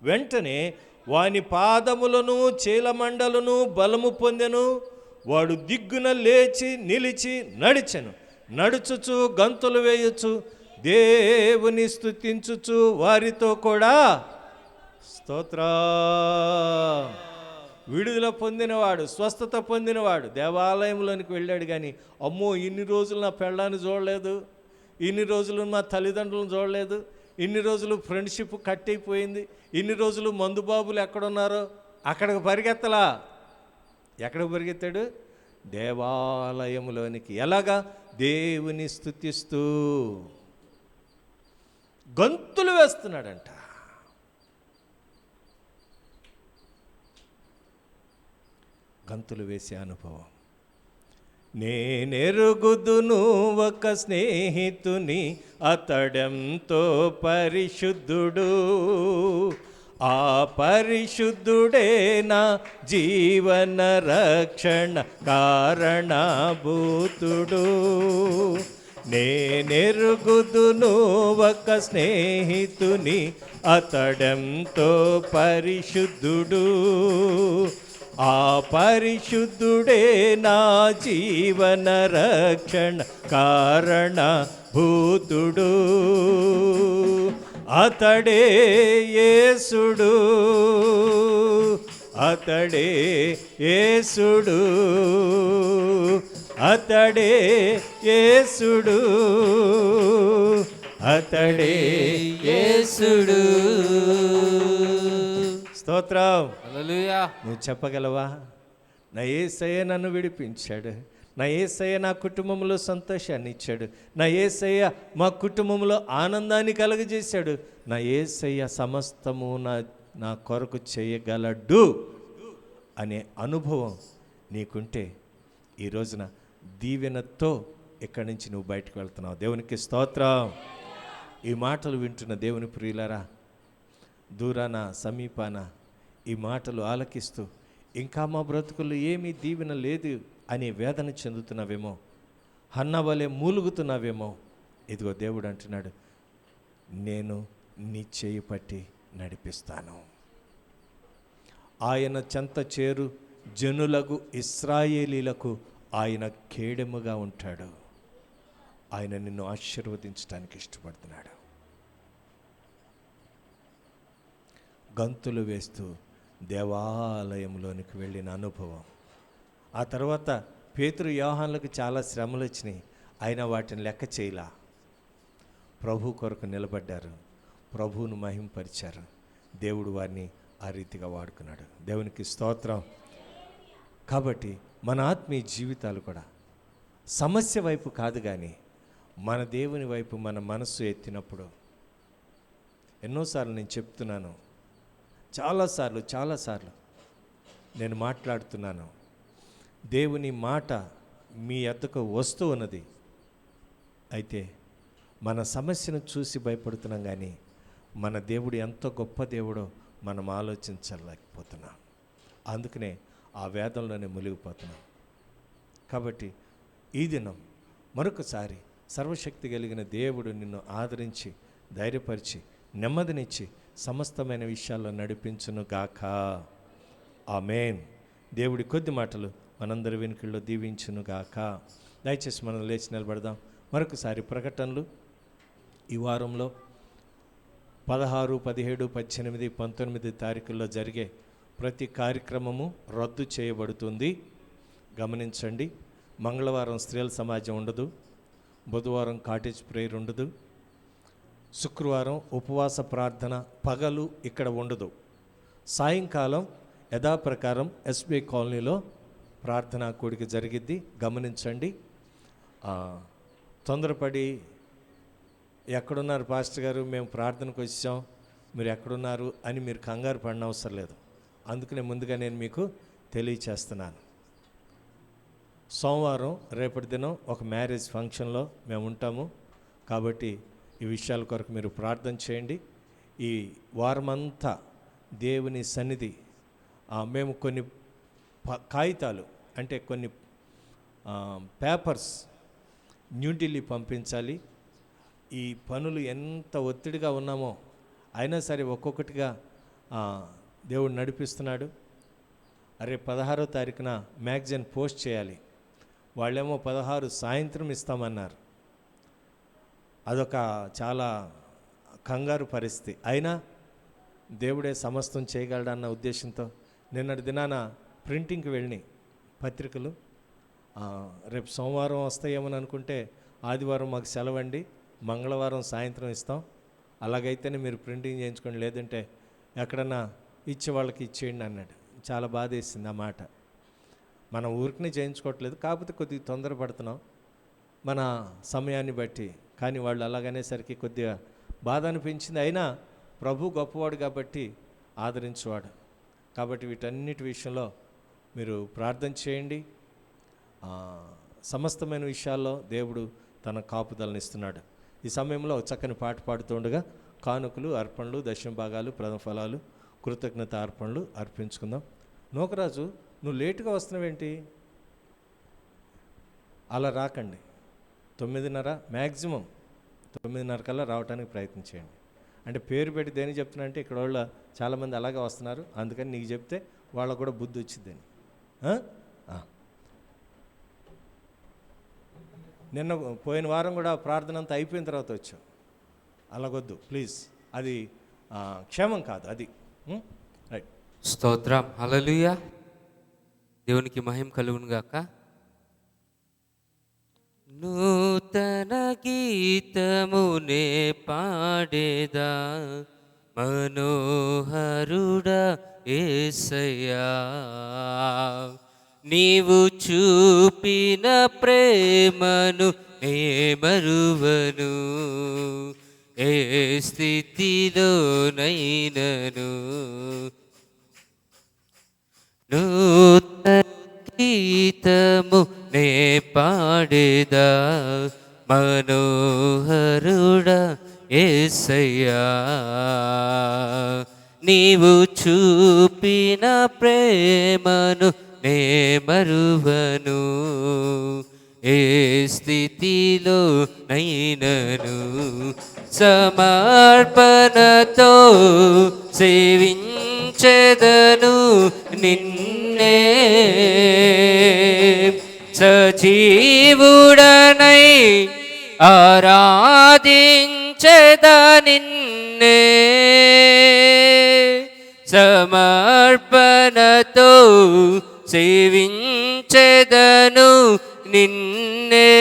వెంటనే వాని పాదములను చీలమండలను బలము పొందెను. వాడు దిగ్గున లేచి నిలిచి నడిచెను. నడుచుచు గంతులు వేయచ్చు దేవుని స్తుతించుచు వారితో కూడా స్తోత్రం. విడుదల పొందినవాడు, స్వస్థత పొందినవాడు దేవాలయంలోనికి వెళ్ళాడు. కానీ అమ్మో, ఇన్ని రోజులు నా పెళ్ళాన్ని చూడలేదు, ఇన్ని రోజులు మా తల్లిదండ్రులను చూడలేదు, ఇన్ని రోజులు ఫ్రెండ్షిప్ కట్ అయిపోయింది, ఇన్ని రోజులు మందుబాబులు ఎక్కడున్నారో అక్కడికి పరిగెత్తలా. ఎక్కడికి పరిగెత్తాడు? దేవాలయంలోనికి. ఎలాగా? దేవుని స్తుతిస్తూ గంతులు వేస్తున్నాడంట. గంతులు వేసే అనుభవం. నేనెరుగుదును ఒక స్నేహితుని, అతడెంతో పరిశుద్ధుడు, ఆ పరిశుద్ధుడే నా జీవన రక్షణ కారణభూతుడు. నేనెరుగుదును ఒక స్నేహితుని, అతడెంతో పరిశుద్ధుడు, ఆ పరిశుద్ధుడే నా జీవన రక్షణ కారణభూతుడు. అతడే యేసుడు, అతడే యేసుడు, అతడే యేసుడు, అతడే యేసుడు. స్తోత్రం. హల్లెలూయా. నువ్వు చెప్పగలవా? నా యేసయ్య నన్ను విడిపించాడు, నా యేసయ్య నా కుటుంబంలో సంతోషాన్ని ఇచ్చాడు, నా యేసయ్య మా కుటుంబంలో ఆనందాన్ని కలుగజేశాడు, నా యేసయ్య సమస్తము నా కొరకు చేయగలడు అనే అనుభవం నీకుంటే ఈ రోజున దీవెనతో ఇక్కడి నుంచి నువ్వు బయటకు వెళ్తున్నావు. దేవునికి స్తోత్రం. ఈ మాటలు వింటున్న దేవుని ప్రియులారా, దూరాన సమీపాన ఈ మాటలు ఆలకిస్తూ ఇంకా మా బ్రతుకులు ఏమీ దీవెన లేదు అనే వేదన చెందుతున్నావేమో, హన్న వలె మూలుగుతున్నావేమో, ఇదిగో దేవుడు అంటున్నాడు, నేను నీ చేయి పట్టి నడిపిస్తాను. ఆయన చెంత చేరు జనులకు ఇశ్రాయేలీలకు ఆయన కేడెముగా ఉంటాడు. ఆయన నిన్ను ఆశీర్వదించడానికి ఇష్టపడుతున్నాడు. గంతులు వేస్తూ దేవాలయంలోనికి వెళ్ళిన అనుభవం. ఆ తర్వాత పేతురు యోహానులకు చాలా శ్రమలు వచ్చినాయి, అయినా వాటిని లెక్క చేయలా. ప్రభు కొరకు నిలబడ్డారు, ప్రభువును మహింపరిచారు. దేవుడు వారిని ఆ రీతిగా వాడుకున్నాడు. దేవునికి స్తోత్రం. కాబట్టి మన ఆత్మీయ జీవితాలు కూడా సమస్య వైపు కాదు కానీ మన దేవుని వైపు మన మనస్సు ఎత్తినప్పుడు, ఎన్నోసార్లు నేను చెప్తున్నాను, చాలాసార్లు నేను మాట్లాడుతున్నాను, దేవుని మాట మీ వద్దకు వస్తూ ఉన్నది. అయితే మన సమస్యను చూసి భయపడుతున్నాం కానీ మన దేవుడు ఎంత గొప్ప దేవుడో మనం ఆలోచించలేకపోతున్నాం. అందుకనే ఆ వేదంలోనే మునిగిపోతున్నాం. కాబట్టి ఈ దినం మరొకసారి సర్వశక్తి కలిగిన దేవుడు నిన్ను ఆదరించి, ధైర్యపరిచి, నెమ్మదినిచ్చి సమస్తమైన విషయాల్లో నడిపించును గాక. ఆమేన్. దేవుడి కొద్ది మాటలు మనందరి వెనుకల్లో దీవించును గాక. దయచేసి మనం లేచి నిలబడదాం. మరొకసారి ప్రకటనలు ఈ వారంలో 16, 17, 18, 19 తారీఖుల్లో జరిగే ప్రతి కార్యక్రమము రద్దు చేయబడుతుంది. గమనించండి. మంగళవారం స్త్రీల సమాజం ఉండదు, బుధవారం కాటేజ్ ప్రేయర్ ఉండదు, శుక్రవారం ఉపవాస ప్రార్థన పగలు ఇక్కడ ఉండదు. సాయంకాలం యథాప్రకారం ఎస్బీ కాలనీలో ప్రార్థనా కూడిక జరిగిద్ది. గమనించండి. తొందరపడి ఎక్కడున్నారు పాస్టర్ గారు, మేము ప్రార్థనకు వచ్చాం, మీరు ఎక్కడున్నారు అని మీరు కంగారు పడిన అవసరం లేదు. అందుకనే ముందుగా నేను మీకు తెలియచేస్తున్నాను. సోమవారం రేపటి దినం ఒక మ్యారేజ్ ఫంక్షన్లో మేము ఉంటాము. కాబట్టి ఈ విషయాల కొరకు మీరు ప్రార్థన చేయండి. ఈ వారమంతా దేవుని సన్నిధి మేము కొన్ని కాగితాలు అంటే కొన్ని పేపర్స్ న్యూఢిల్లీ పంపించాలి. ఈ పనులు ఎంత ఒత్తిడిగా ఉన్నామో అయినా సరే ఒక్కొక్కటిగా దేవుడు నడిపిస్తున్నాడు. అరే 16వ తారీఖున మ్యాగజైన్ పోస్ట్ చేయాలి, వాళ్ళేమో 16 సాయంత్రం ఇస్తామన్నారు. అదొక చాలా కంగారు పరిస్థితి. అయినా దేవుడే సమస్తం చేయగలడన్న ఉద్దేశంతో నిన్నటి దినాన ప్రింటింగ్కి వెళ్ళి పత్రికలు రేపు సోమవారం వస్తాయేమని అనుకుంటే ఆదివారం మాకు సెలవండి, మంగళవారం సాయంత్రం ఇస్తాం, అలాగైతేనే మీరు ప్రింటింగ్ చేయించుకోండి, లేదంటే ఎక్కడన్నా ఇచ్చే వాళ్ళకి ఇచ్చేయండి అన్నాడు. చాలా బాధ వేసింది ఆ మాట. మనం ఊరికనే చేయించుకోవట్లేదు, కాకపోతే కొద్దిగా తొందరపడుతున్నాం మన సమయాన్ని బట్టి. కానీ వాళ్ళు అలాగనేసరికి కొద్దిగా బాధ అనిపించింది. అయినా ప్రభు గొప్పవాడు కాబట్టి ఆదరించేవాడు. కాబట్టి వీటన్నిటి విషయంలో మీరు ప్రార్థన చేయండి. సమస్తమైన విషయాల్లో దేవుడు తన కాపుదలను ఇస్తున్నాడు. ఈ సమయంలో చక్కని పాట పాడుతుండగా కానుకలు, అర్పణలు, దశమ భాగాలు, ప్రథమ ఫలాలు, కృతజ్ఞత అర్పణలు అర్పించుకుందాం. నూకరాజు, నువ్వు లేటుగా వస్తున్నావేంటి? అలా రాకండి. 9:30 మ్యాక్సిమం 9:30 కల్లా రావడానికి ప్రయత్నం చేయండి. అంటే పేరు పెట్టి దేనికి చెప్తున్నా అంటే ఇక్కడ వాళ్ళు చాలామంది అలాగే వస్తున్నారు, అందుకని నీకు చెప్తే వాళ్ళకు కూడా బుద్ధి వచ్చిందని. నిన్న పోయిన వారం కూడా ప్రార్థన అంతా అయిపోయిన తర్వాత వచ్చాం. అలాగొద్దు ప్లీజ్, అది క్షేమం కాదు అది. రైట్. స్తోత్రం. హల్లెలూయా. దేవునికి మహిమ కలుగును గాక. నూతన గీతమునే పాడేదా మనోహరుడా యేసయ్యా, నీవు చూపిన ప్రేమను నే మరువను, ఏ స్థితిలోనైనను. నూతన గీతము నే పాడేదా, మనోహరుడా యేసయ్యా. నీవు చూపిన ప్రేమను నే మరువను, ఏ స్థితిలో నైనను. సమర్పణతో సేవించెదను నిన్నే, సజీవుడనై ఆరాధించెద నిన్నే. సమర్పణతో సేవించెదను నిన్నే,